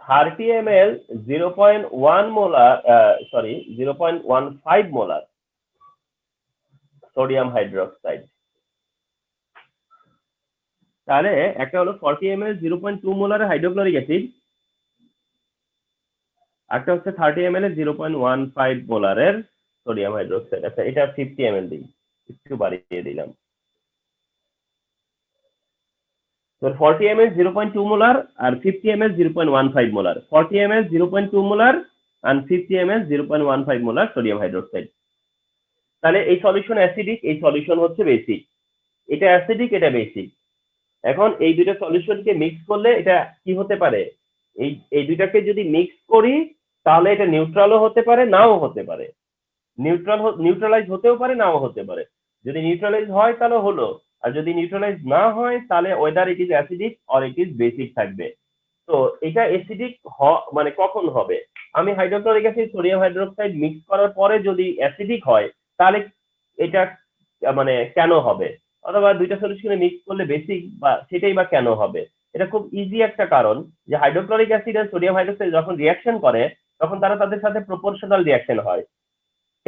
Speaker 1: 30 ml 0.1 molar, sorry 0.15 molar sodium hydroxide. তাহলে একটা হলো 40 ml 0.2 মোলার হাইড্রোক্লোরিক অ্যাসিড, একটা হচ্ছে 30 ml 0.15 মোলারের সোডিয়াম হাইড্রোক্সাইড। আচ্ছা, এটা 50 ml দিই, একটু বাড়িয়ে দিলাম। তো 40 ml 0.2 মোলার আর 50 ml 0.15 মোলার, 40 ml 0.2 মোলার আর 50 ml 0.15 মোলার সোডিয়াম হাইড্রোক্সাইড। তাহলে এই সলিউশন অ্যাসিডিক, এই সলিউশন হচ্ছে বেসিক। এটা অ্যাসিডিক, এটা বেসিক। এখন এই দুইটা সলিউশনকে মিক্স করলে এটা কি হতে পারে, এই দুইটাকে যদি মিক্স করি তাহলে এটা নিউট্রালও হতে পারে নাও হতে পারে, নিউট্রালাইজ হতেও পারে নাও হতে পারে। যদি নিউট্রালাইজ হয় তাহলে হলো, আর যদি নিউট্রালাইজ না হয় তাহলে weather it is acidic or it is basic থাকবে। তো এটা অ্যাসিডিক মানে কখন হবে, আমি hydrochloric acid sodium hydroxide mix করার পরে যদি অ্যাসিডিক হয় তাহলে এটা মানে কেন হবে, অথবা দুইটা সলিউশনে মিক্স করলে বেসিক বা সেটাই বা কেন হবে? এটা খুব ইজি একটা কারণ, যে হাইড্রোক্লোরিক অ্যাসিড আর সোডিয়াম হাইড্রোক্সাইড যখন রিয়াকশন করে তখন তারা তাদের সাথে প্রপোর্শনাল রিয়াকশন হয়,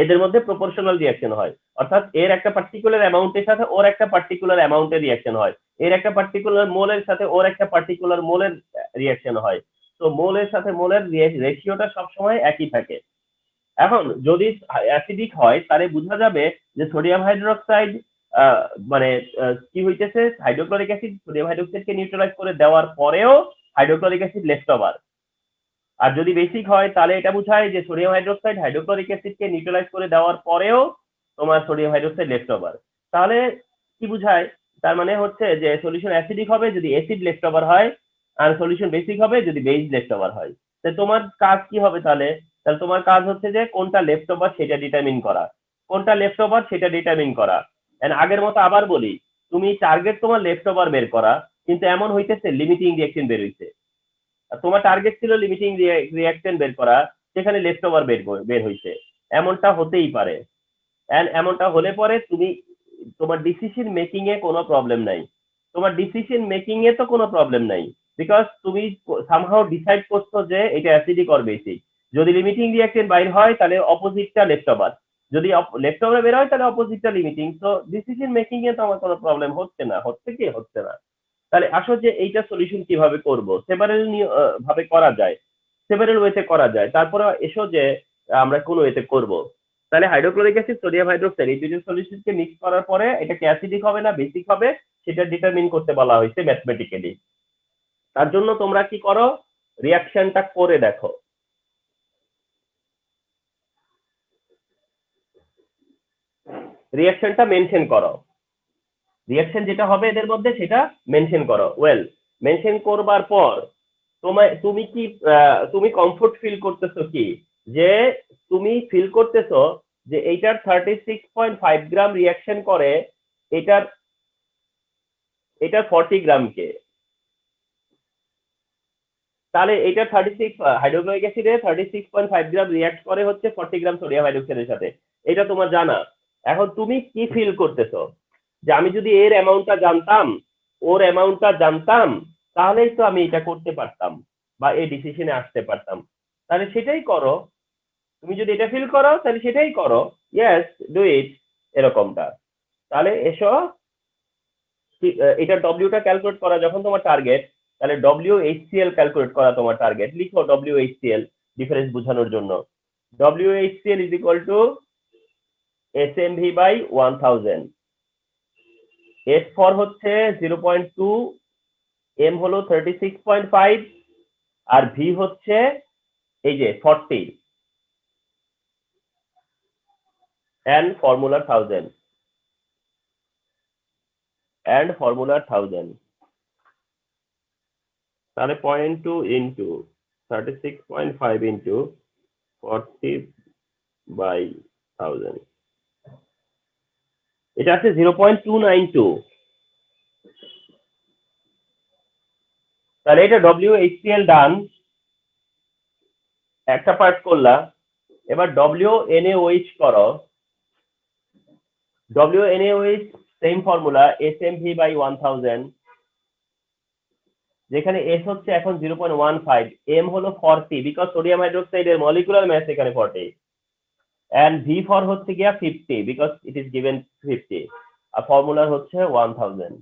Speaker 1: এদের মধ্যে প্রপোর্শনাল রিয়াকশন হয়, অর্থাৎ এর একটা পার্টিকুলার অ্যামাউন্টের সাথে ওর একটা পার্টিকুলার অ্যামাউন্টের রিয়াকশন হয়, এর একটা পার্টিকুলার মোলের সাথে ওর একটা পার্টিকুলার মোলের রিয়াকশন হয়। তো মোলের সাথে মোলের রেশিওটা সবসময় একই থাকে। এখন যদি অ্যাসিডিক হয় তাহলে বোঝা যাবে যে সোডিয়াম হাইড্রোক্সাইড মানে কি হইতেছে, হাইড্রোক্লোরিক অ্যাসিড সোডিয়াম হাইড্রোক্সাইডকে নিউট্রালাইজ করে দেওয়ার পরেও হাইড্রোক্লোরিক অ্যাসিড লেফট ওভার। আর যদি বেসিক হয় তাহলে এটা বোঝায় যে সোডিয়াম হাইড্রোক্সাইড হাইড্রোক্লোরিক অ্যাসিডকে নিউট্রালাইজ করে দেওয়ার পরেও তোমার সোডিয়াম হাইড্রোক্সাইড লেফট ওভার। তাহলে কি বোঝায়, তার মানে হচ্ছে যে সলিউশন অ্যাসিডিক হবে যদি অ্যাসিড লেফট ওভার হয়, আর সলিউশন বেসিক হবে যদি বেস লেফট ওভার হয়। তোমার কাজ কি হবে তাহলে? তাহলে তোমার কাজ হচ্ছে যে কোনটা লেফট ওভার সেটা ডিটারমিন করা, কোনটা লেফট ওভার সেটা ডিটারমিন করা। আগের মতো আবার বলি, তুমি টার্গেট তোমার লেফট ওভার বের করা, কিন্তু এমন হইতেছে লিমিটিং রিঅ্যাকশন বের হইছে। তোমার টার্গেট ছিল লিমিটিং রিঅ্যাকশন বের করা, সেখানে লেফট ওভার বের হইছে। এমনটা হতেই পারে। এমনটা হলে পরে তুমি তোমার ডিসিশন মেকিং এ কোনো প্রবলেম নাই। তোমার ডিসিশন মেকিং এ তো কোনো প্রবলেম নাই, বিকজ তুমি সামহাও ডিসাইড করছো যে এটা অ্যাসিডিক অর বেসিক। যদি লিমিটিং রিঅ্যাকশন বাইর হয় তাহলে অপোজিটটা লেফট ওভার, যদি লেফট ওভার বের হয় তাহলে অপোজিটটা লিমিটিং। তো ডিসিশন মেকিং এ তো আমার কোনো প্রবলেম হচ্ছে না, হচ্ছে কি হচ্ছে না। তাহলে আসো যে এইটা সলিউশন কিভাবে করব, সেভারেল ভাবে করা যায়, সেভারেল ওয়েতে করা যায়। তারপরে এসো যে আমরা কোন ওয়েতে করব। তাহলে হাইড্রোক্লোরিক অ্যাসিড, সোডিয়াম হাইড্রোক্সাইড এই দুটো সলিউশনকে মিক্স করার পরে এটা কি অ্যাসিডিক হবে না বেসিক হবে সেটা ডিটারমিন করতে বলা হয়েছে ম্যাথমেটিক্যালি। তার জন্য তোমরা কি করো, রিঅ্যাকশনটা করে দেখো। রিঅ্যাকশনটা মেনশন করো, রিঅ্যাকশন যেটা হবে এদের মধ্যে সেটা মেনশন করো। ওয়েল, মেনশন করবার পর তুমি কি তুমি কমফোর্ট ফিল করতেছো কি, যে তুমি ফিল করতেছো যে এইটার 36.5 গ্রাম রিঅ্যাকশন করে এটার এটার 40 গ্রামকে। তাহলে এটা 36 হাইড্রোক্লোরিক অ্যাসিডে 36.5 গ্রাম রিঅ্যাক্ট করে হচ্ছে 40 গ্রাম সোডিয়াম হাইড্রোক্সাইডের সাথে। এটা তোমার জানা। এখন তুমি কি ফিল করতেছো, যে আমি যদি এর অ্যামাউন্টটা জানতাম, ওর অ্যামাউন্টটা জানতাম, তাহলেই তো আমি এটা করতে পারতাম বা এই ডিসিশনে আসতে পারতাম। তাহলে সেটাই করো। তুমি যদি এটা ফিল করো তাহলে সেটাই করো, ইয়েস ডু ইট, এরকমটা। তাহলে এসো, এটা ডব্লিউটা ক্যালকুলেট করা যখন তোমার টার্গেট, তাহলে WHCl ক্যালকুলেট করা তোমার টার্গেট। লিখো WHCl ডিফারেন্স বোঝানোর জন্য। WHCl is equal to SMV by 1000। S for হচ্ছে 0.2, M হলো 36.5, আর V হচ্ছে এই যে 40, and formula 1000, and formula 1000। তাহলে 0.2 ইন্টু 36.5 ইন্টু 40 বাই 1000, এটা আছে 0.292। তাহলে এটা WHCl ডান, একটা পার্ট করলা। এবার WNaOH করো। WNaOH same formula, SMV by 1000, যেখানে S হচ্ছে এখন 0.15, M হলো 40 বিকজ সোডিয়াম হাইড্রোক্সাইডের মলিকুলার মাস এখানে 40, and V ফর হচ্ছে গিয়া 50 বিকজ ইট ইজ গিভেন 50, আর ফর্মুলা হচ্ছে 1000।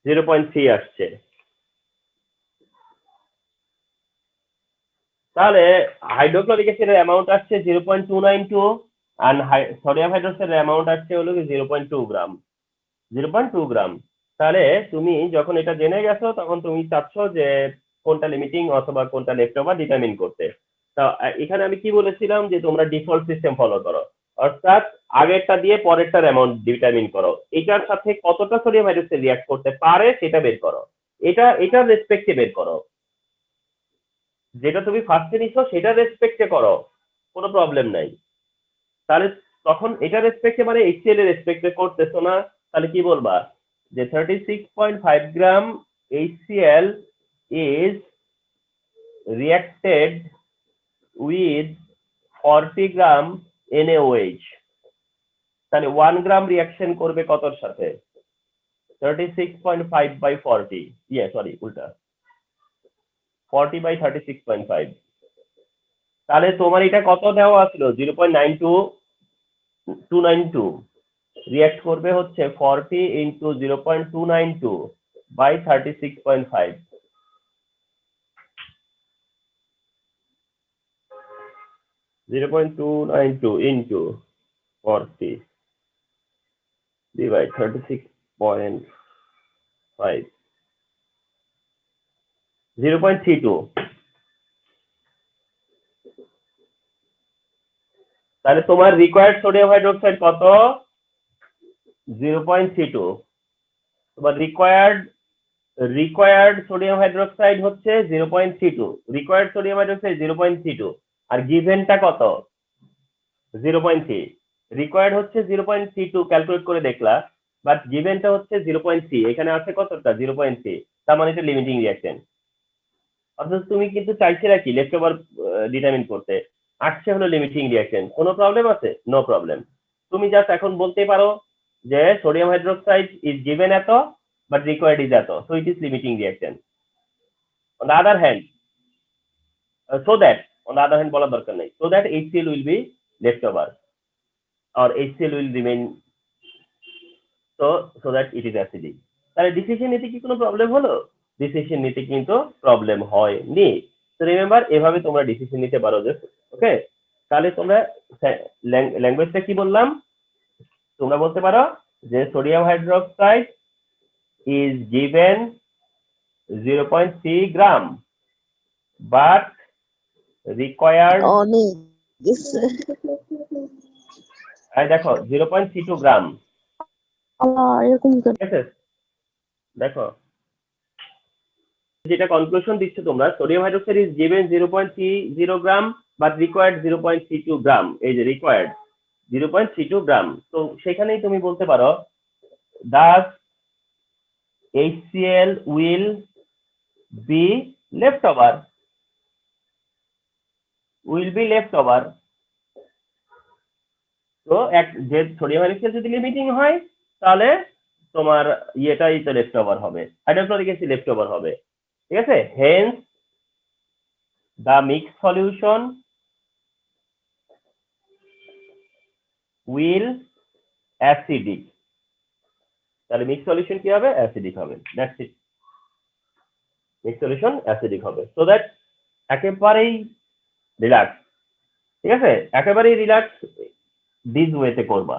Speaker 1: 0.3 আসছে। তাহলে হাইড্রোক্লোরিক অ্যাসিডের অ্যামাউন্ট আসছে 0.292, আর সোডিয়াম হাইড্রোক্সাইডের অ্যামাউন্ট আসছে হলো 0.2 গ্রাম, 0.2 গ্রাম। তাহলে তুমি যখন এটা জেনে গেছো তখন তুমি চাচ্ছ যে কোনটা লিমিটিং অথবা কোনটা লেফট ওভার ডিটারমিন করতে। তা এখানে আমি কি বলেছিলাম যে তোমরা ডিফল্ট সিস্টেম ফলো করো, অর্থাৎ আগেরটা দিয়ে পরেরটার অ্যামাউন্ট ডিটারমিন করো, এটার সাথে কতটা সোডিয়াম হাইড্রোক্সাইড রিঅ্যাক্ট করতে পারে সেটা বের করো, এটার রেসপেক্টে বের করো। যেটা তুমি ফার্স্টে নিছো সেটা রেসপেক্টে করো, কোনো প্রবলেম নাই। তাহলে তখন এটা রেসপেক্টে মানে HCl এর রেসপেক্টে করতেছো না, তাহলে কি বলবা যে 36.5 গ্রাম HCl is reacted with 40 gram NaOH। তাহলে 1 গ্রাম রিঅ্যাকশন করবে কতর সাথে? 36.5 বাই 40, সরি উল্টা, 40 বাই 36.5। তাহলে তোমার এটা কত দেওয়া আসলো? 0.292 রিঅ্যাক্ট করবে হচ্ছে 40 ইন্টু 0.292 বাই 36.5। 0.292 into 40 divide 36.5, 0.32। তাহলে তোমার রিকোয়ার্ড সোডিয়াম হাইড্রোক্সাইড কত? 0.32। তোমার রিকোয়ার্ড সোডিয়াম হাইড্রোক্সাইড হচ্ছে 0.32, রিকোয়ার্ড সোডিয়াম হাইড্রোক্সাইড 0.32, আর গিভেনটা কত? 0.3। রিকোয়ার্ড হচ্ছে 0.32 ক্যালকুলেট করে দেখলা, বাট গিভেনটা হচ্ছে 0.3, এখানে আছে কতটা? 0.3, তার মানে এটা লিমিটিং রিঅ্যাকশন। অর্থাৎ তুমি কিন্তু চাইছিলে কি লেফট ওভার ডিটারমিন করতে, আসছে হলো লিমিটিং রিঅ্যাকশন। কোনো প্রবলেম আছে? No problem. তুমি জাস্ট এখন বলতে পারো যে সোডিয়াম হাইড্রোক্সাইড ইজ গিভেন এত, বাট রিকোয়ার্ড ইজ এত, so it is limiting reaction. On the other hand, so that on the other hand বলার দরকার নেই, so that HCl will be left over or HCl will remain, so that it is acidic। তাহলে ডিসিশন নিতে কি কোনো প্রবলেম হলো? ডিসিশন নিতে কিন্তু প্রবলেম হয়নি। তো রিমেম্বার, এভাবে তোমরা ডিসিশন নিতে পারো যে ওকে। তাহলে তোমরা ল্যাঙ্গুয়েজটা কি বললাম? তোমরা বলতে পারো যে sodium hydroxide is given 0.3 gram, but required,
Speaker 2: অনেক
Speaker 1: দেখো 0.32 গ্রাম,
Speaker 2: এরকম
Speaker 1: ঠিক আছে? দেখো যেটা কনক্লুশন দিচ্ছ তোমরা, sodium hydroxide is given 0.30 gram, but required 0.32 গ্রাম। এই যে রিকোয়ার্ড 0.32 গ্রাম, তো সেখানেই তুমি বলতে পারো Das HCl will be left over, তো যে সোডিয়াম হাইড্রোক্সাইড যদি লিমিটিং হয়, তাহলে তোমার ইয়েটাই তো লেফট ওভার হবে, হাইড্রোক্লোরিক অ্যাসিড লেফট ওভার হবে, ঠিক আছে? Hence the mixed solution will acidic। তাহলে মিক্স সলিউশন কি হবে? অ্যাসিডিক হবে। That's it, mix solution acidic হবে। সো দ্যাট একেবারেই রিল্যাক্স, ঠিক আছে? একেবারেই রিল্যাক্স দিস ওয়েতে করবা,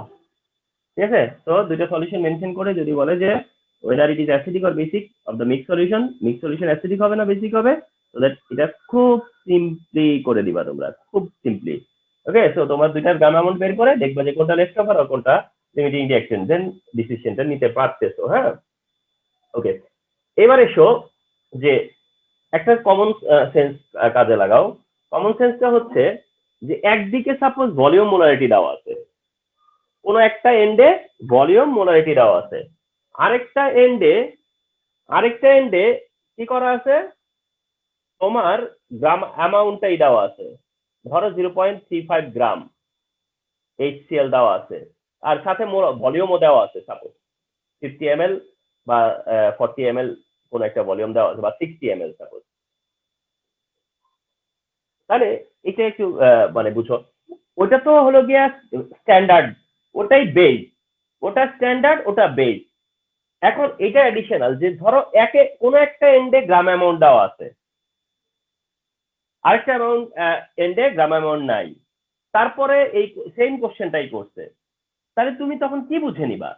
Speaker 1: ঠিক আছে? তো দুইটা সলিউশন মেনশন করে যদি বলে যে whether it is acidic or basic of the mixed solution acidic হবে না বেসিক হবে, so that এটা খুব সিম্পলি করে দিবা তোমরা, খুব সিম্পলি। ওকে, সো তোমার দুইটার গাম অ্যামাউন্ট বের করে দেখবা যে কোনটা লেফট ওভার আর কোনটা লিমিটিং রিঅ্যাকশন, দেন ডিসিশনটা নিতে পারতেছো। হ্যাঁ, ওকে। এবার এসো যে একটা কমন সেন্স কাজে লাগাও। কমন সেন্সটা হচ্ছে যে একদিকে সাপোজ ভলিউম মোলারিটি দেওয়া আছে, কোনো একটা এন্ডে ভলিউম মোলারিটি দেওয়া আছে, আরেকটা এন্ডে কি করা আছে? তোমার গ্রাম অ্যামাউন্টটাই দেওয়া আছে, ধরো 0.35 গ্রাম HCl দেওয়া আছে, আর সাথে ভলিউমও দেওয়া আছে, সাপোজ 50 ml বা 40 ml কোন একটা ভলিউম দেওয়া আছে, বা 60 ml সাপোজ। তাহলে এটা একটু মানে বুঝো, ওটা তো হলো গিয়া স্ট্যান্ডার্ড, ওটাই বেস, ওটা স্ট্যান্ডার্ড, ওটা বেস। এখন এটা অ্যাডিশনাল যে ধরো কোনো একটা এন্ডে গ্রাম অ্যামাউন্ট দেওয়া আছে, আরেকটা অ্যামাউন্ট এন্ডে গ্রাম অ্যামাউন্ট নাই, তারপরে এই সেম কোশ্চেনটাই করছে, তাহলে তুমি তখন কি বুঝে নিবা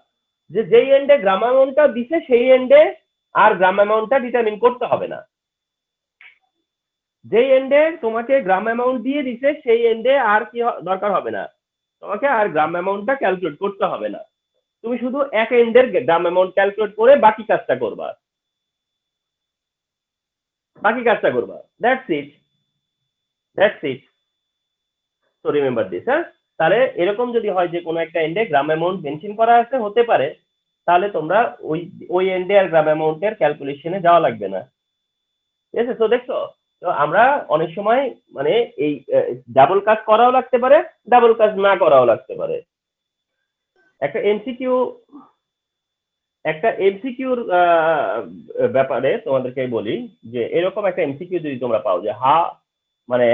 Speaker 1: যে যেই এন্ডে গ্রাম অ্যামাউন্টটা দিছে সেই এন্ডে আর গ্রাম অ্যামাউন্টটা ডিটারমিন করতে হবে না, যেই এন্ডে তোমাকে গ্রাম অ্যামাউন্ট দিয়ে দিছে সেই এন্ডে আর কি দরকার হবে না, তোমাকে আর গ্রাম অ্যামাউন্টটা ক্যালকুলেট করতে হবে না, তুমি শুধু এক এন্ডের গ্রাম অ্যামাউন্ট ক্যালকুলেট করে বাকি কাজটা করবা, that's it. So remember this. হ্যাঁ, তাহলে এরকম যদি হয় যে কোনো একটা এন্ডে গ্রাম অ্যামাউন্ট মেনশন করা আছে, হতে পারে, তাহলে তোমরা ওই এন্ডে আর গ্রাম অ্যামাউন্টের ক্যালকুলেশনে যাওয়া লাগবে না, ঠিক আছে? তো দেখছো, তো আমরা অনেক সময় মানে এই ডাবল কাজ করাও লাগতে পারে, ডাবল কাজ না করাও লাগতে পারে। একটা এমসিকিউর ব্যাপারে তোমাদেরকে বলি যে এরকম একটা এমসিকিউ যদি তোমরা পাও যে মানে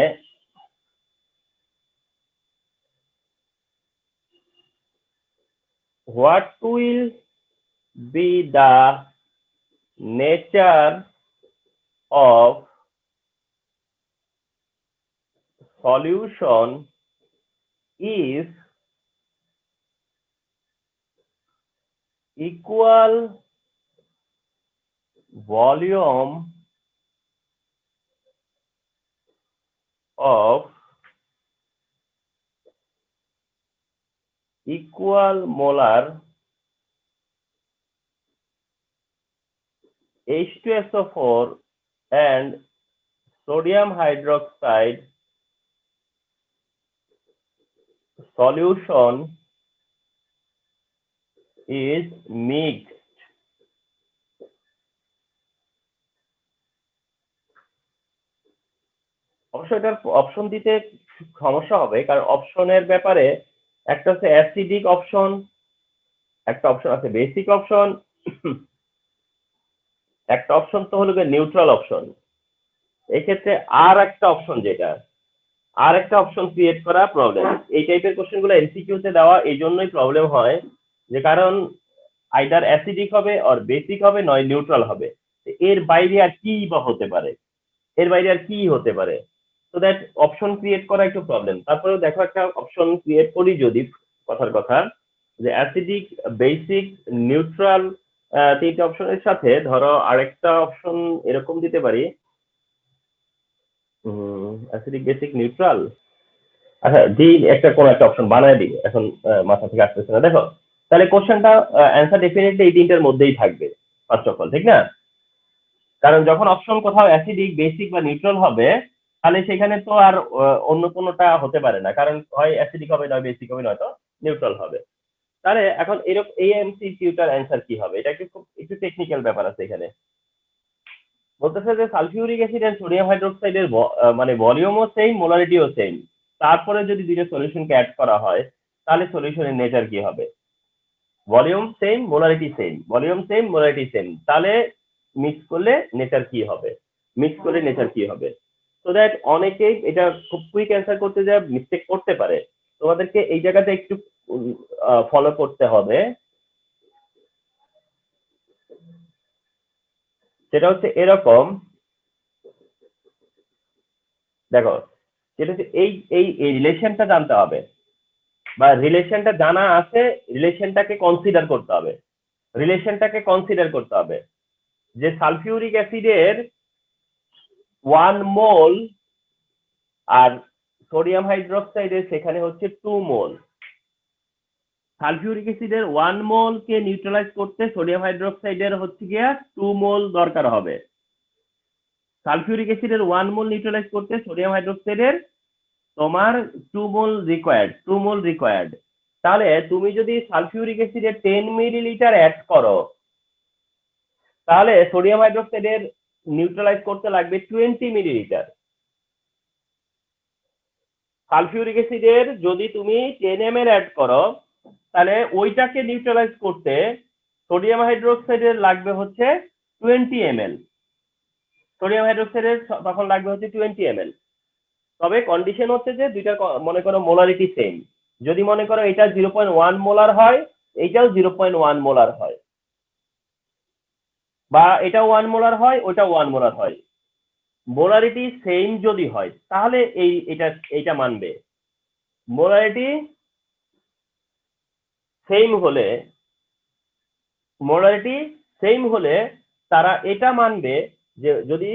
Speaker 1: what will be the nature of solution if equal volume of equal molar H2SO4 and sodium hydroxide solution is mixed. অবশ্য এটার অপশন দিতে সমস্যা হবে, কারণ অপশনের ব্যাপারে একটা হচ্ছে অ্যাসিডিক অপশন, একটা অপশন আছে বেসিক অপশন, একটা অপশন তো হলো নিউট্রাল অপশন। এক্ষেত্রে আর একটা অপশন ক্রিয়েট করা প্রবলেম। এই টাইপের কোশ্চেন গুলো এমসিকিউ তে দেওয়া এই জন্যই প্রবলেম হয়, যে কারণ আইদার অ্যাসিডিক হবে অর বেসিক হবে, নয় নিউট্রাল হবে। এর বাইরে আর কি বা হতে পারে, তো দ্যাট অপশন ক্রিয়েট করা একটু প্রবলেম। তারপরে দেখো একটা অপশন ক্রিয়েট করি যদি, কথার কথা, যে অ্যাসিডিক, বেসিক, নিউট্রাল, তিনটা অপশনের সাথে ধরো আরেকটা অপশন এরকম দিতে পারি, অ্যাসিডিক, বেসিক, নিউট্রাল। আচ্ছা, দিই একটা কোন একটা অপশন বানায় দিই, এখন মাথা থেকে আসতেছে না। দেখো তাহলে কোশ্চেনটা অ্যান্সার ডেফিনেটলি এই তিনটার মধ্যেই থাকবে ফার্স্ট অফ অল, ঠিক না? কারণ যখন অপশন কোথাও অ্যাসিডিক, বেসিক বা নিউট্রাল হবে, তাহলে সেখানে তো আর অন্য কোনোটা হতে পারে না, কারণ হয় অ্যাসিডিক হবে, নয় বেসিক হবে, নয়তো নিউট্রাল হবে। তাহলে এখন এরকম এই এমসিকিউটার অ্যান্সার কি হবে, এটা একটু টেকনিক্যাল ব্যাপার আছে এখানে। বলতেছে যে সালফিউরিক অ্যাসিড এন্ড সোডিয়াম হাইড্রোক্সাইডের মানে ভলিউমও সেম, মোলারিটিও সেম, তারপরে যদি দুইটা সলিউশনকে অ্যাড করা হয় তাহলে সলিউশনের নেচার কি হবে? Volume same, molarity same, volume same, molarity same, তাহলে মিক্স করলে নেচার কি হবে? সো দ্যাট অনেকেই এটা খুব কুইক অ্যান্সার করতে যায় মিস্টেক করতে পারে। তোমাদেরকে এই জায়গাতে একটু ফলো করতে হবে। সেটা হচ্ছে এরকম, দেখো যেটা হচ্ছে এই এই এই রিলেশনটা জানতে হবে, বা রিলেশনটা জানা আছে, রিলেশনটাকে কনসিডার করতে হবে যে সালফিউরিক অ্যাসিডের 1 মোল আর সোডিয়াম হাইড্রোক্সাইডের সেখানে হচ্ছে 2 মোল। সালফিউরিক অ্যাসিডের 1 মোল কে নিউট্রালাইজ করতে সোডিয়াম হাইড্রোক্সাইডের হচ্ছে গিয়া 2 মোল দরকার হবে। সালফিউরিক অ্যাসিডের 1 মোল নিউট্রালাইজ করতে সোডিয়াম হাইড্রোক্সাইডের তোমার 2 মোল রিকোয়ার্ড। তাহলে তুমি যদি সালফিউরিক অ্যাসিডের 10 মিলিলিটার অ্যাড করো, তাহলে সোডিয়াম হাইড্রোক্সাইডের নিউট্রালাইজ করতে লাগবে 20 মিলিলিটার। সালফিউরিক অ্যাসিডের যদি তুমি 10 ml অ্যাড করো, তাহলে ওইটাকে নিউট্রালাইজ করতে সোডিয়াম হাইড্রোক্সাইডের লাগবে হচ্ছে 20 ml। সোডিয়াম হাইড্রোক্সাইডের তখন লাগবে হচ্ছে 20 ml। তবে কন্ডিশন হচ্ছে যে দুইটা মনে করো মোলারিটি সেম। যদি মনে করো এটা 0.1 মোলার হয়, এইটাও 0.1 মোলার হয়, বা এটা 1 মোলার হয়, ওটা 1 মোলার হয়, মোলারিটি সেম যদি হয় তাহলে এইটা মানবে। মোলারিটি সেম হলে তারা এটা মানবে যে যদি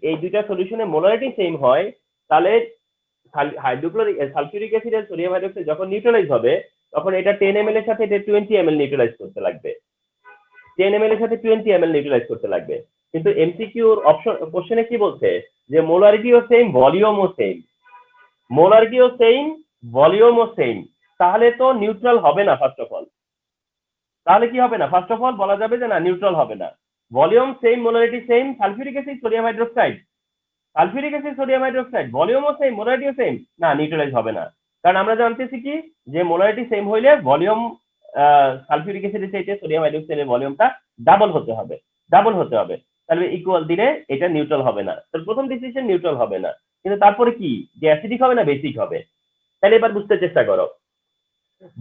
Speaker 1: এই দুইটা সলিউশনে মোলারিটি সেম হয়, তাহলে সালফিউরিক অ্যাসিড আর সোডিয়াম হাইড্রোক্সাইড যখন নিউট্রালাইজ হবে, তখন এটা 10 ml এর সাথে এটা 20 ml নিউট্রালাইজ করতে লাগবে। 10 ml এর সাথে 20 ml নিউট্রালাইজ করতে লাগবে। কিন্তু এমসিকিউর অপশন কোশ্চেনে কি বলছে, যে মোলারিটিও সেম, ভলিউমও সেম, তাহলে তো নিউট্রাল হবে না। ফার্স্ট অফ অল বলা যাবে যে না, নিউট্রাল হবে না। Volume same, molarity same, sulphuric acid sodium hydroxide ভলিউমও সেম, মোলারিটিও সেম, না নিউট্রালাইজ হবে না। কারণ আমরা জানতেছি কি, যে মোলারিটি সেম হইলে ভলিউম সালফিউরিক অ্যাসিডের চাইতে সোডিয়াম হাইড্রোক্সাইডের ভলিউমটা ডাবল হতে হবে। তাহলে ইকুয়াল দিলে এটা নিউট্রাল হবে না। তার প্রথম ডিসিশন নিউট্রাল হবে না, কিন্তু তারপরে কি, যে অ্যাসিডিক হবে না বেসিক হবে। তাহলে এবার বুঝতে চেষ্টা করো,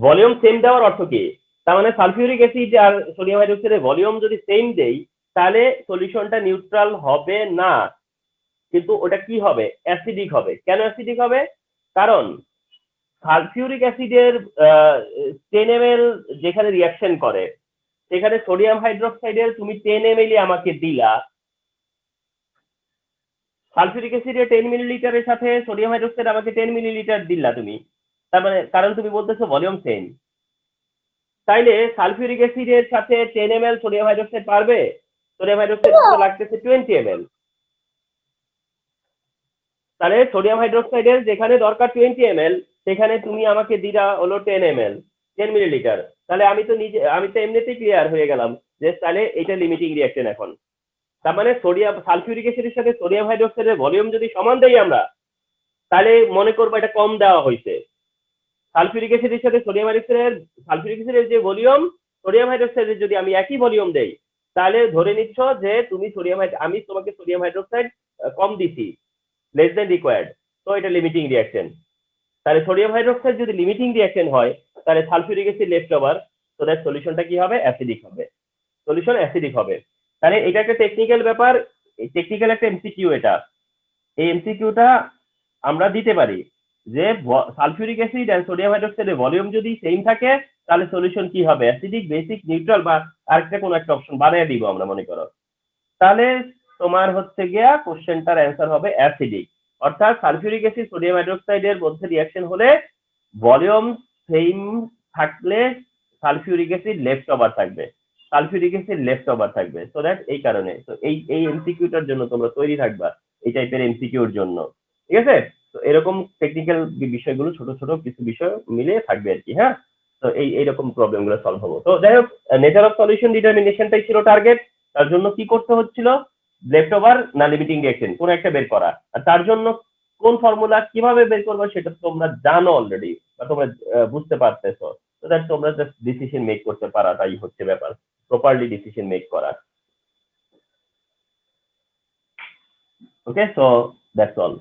Speaker 1: ভলিউম সেম দেওয়ার অর্থ কি? তার মানে সালফিউরিক অ্যাসিড আর সোডিয়াম হাইড্রোক্সাইডের ভলিউম যদি সেম দেই, তাহলে সলিউশনটা নিউট্রাল হবে না, কিন্তু ওটা কি হবে, অ্যাসিডিক হবে। কেন অ্যাসিডিক হবে? কারণ সালফিউরিক অ্যাসিডের 10 ml যেখানে রিয়াকশন করে, সেখানে সোডিয়াম হাইড্রোক্সাইডের তুমি 10 ml আমাকে দিলা, সালফিউরিক অ্যাসিডের 10 মিলিলিটারের সাথে সোডিয়াম হাইড্রোক্সাইড আমাকে 10 মিলিলিটার দিলা তুমি। তার মানে কারণ তুমি বলতেছো ভলিউম সেম, তাইলে সালফিউরিক অ্যাসিডের সাথে 10 ml সোডিয়াম হাইড্রোক্সাইড পারবে? সোডিয়াম হাইড্রোক্সাইড লাগতেছে 20 ml। তাহলে সোডিয়াম হাইড্রোক্সাইডের যেখানে দরকার 20 ml সেখানে তুমি আমাকে দিলা হলো 10 ml, 10 মিলিলিটার। তাহলে আমি তো এমনিতেই ক্লিয়ার হয়ে গেলাম যে তাহলে এটা লিমিটিং রিঅ্যাকশন এখন। তার মানে সালফিউরিক অ্যাসিডের সাথে সোডিয়াম হাইড্রোক্সাইডের ভলিউম যদি সমান দেই আমরা, তাহলে মনে করবো এটা কম দেওয়া হয়েছে। সালফিউরিক অ্যাসিডের সাথে সালফিউরিক অ্যাসিডের যে ভলিউম, সোডিয়াম হাইড্রোক্সাইডের যদি আমি একই ভলিউম দেই, তাহলে ধরে নিচ্ছ যে তুমি আমি তোমাকে সোডিয়াম হাইড্রোক্সাইড কম দিছি, লেস দেন রিকোয়ার্ড, তো এটা লিমিটিং রিঅ্যাকশন। তাহলে সোডিয়াম হাইড্রোক্সাইড যদি লিমিটিং রিঅ্যাকশন হয়, তাহলে সালফিউরিক অ্যাসিড লেফট ওভার, তো দ্যাট সলিউশনটা কি হবে? অ্যাসিডিক হবে। সলিউশন অ্যাসিডিক হবে। তাহলে এটা একটা টেকনিক্যাল ব্যাপার, টেকনিক্যাল একটা এমসিকিউ। এটা এই এমসিকিউটা আমরা দিতে পারি যে সালফিউরিক অ্যাসিড এন্ড সোডিয়াম হাইড্রোক্সাইডের ভলিউম যদি সেম থাকে, তাহলে সলিউশন কি হবে? অ্যাসিডিক, বেসিক, নিউট্রাল, বা আরেকটা কোনো একটা অপশন বানিয়ে দিব আমরা মনে করো। তাহলে তোমার হচ্ছে গিয়া কোশ্চেনটার অ্যান্সার হবে অ্যাসিডিক। অর্থাৎ সালফিউরিক অ্যাসিড সোডিয়াম হাইড্রোক্সাইডের মধ্যে রিঅ্যাকশন হলে ভলিউম সেম থাকলে সালফিউরিক অ্যাসিড লেফট ওভার থাকবে, সালফিউরিক অ্যাসিড লেফট ওভার থাকবে। সো দ্যাট এই কারণে, তো এই এমসিকিউটার জন্য তোমরা তৈরি থাকবা, এই টাইপের এমসিকিউর জন্য। ঠিক আছে? তো এরকম টেকনিক্যাল বিষয়গুলো ছোট ছোট কিছু বিষয় মিলে থাকবে আর কি। হ্যাঁ, তো এইরকম প্রবলেম গুলো সলভ হবো। তো যাই হোক, নেচার অফ সলিউশন ডিটারমিনেশনটাই ছিল টার্গেট। তার জন্য কি করতে হচ্ছিল? লেফট ওভার না লিমিটিং রিঅ্যাকশন কোন একটা বের করা। আর তার জন্য কোন ফর্মুলা কিভাবে বের করবো সেটা তোমরা জানো অলরেডি, বা তোমরা বুঝতে পারতেছো। তো দ্যাট তোমরা জাস্ট ডিসিশন মেক করতে পারাটাই হচ্ছে ব্যাপার, প্রপারলি ডিসিশন মেক করা। ওকে, সো দ্যাটস অল।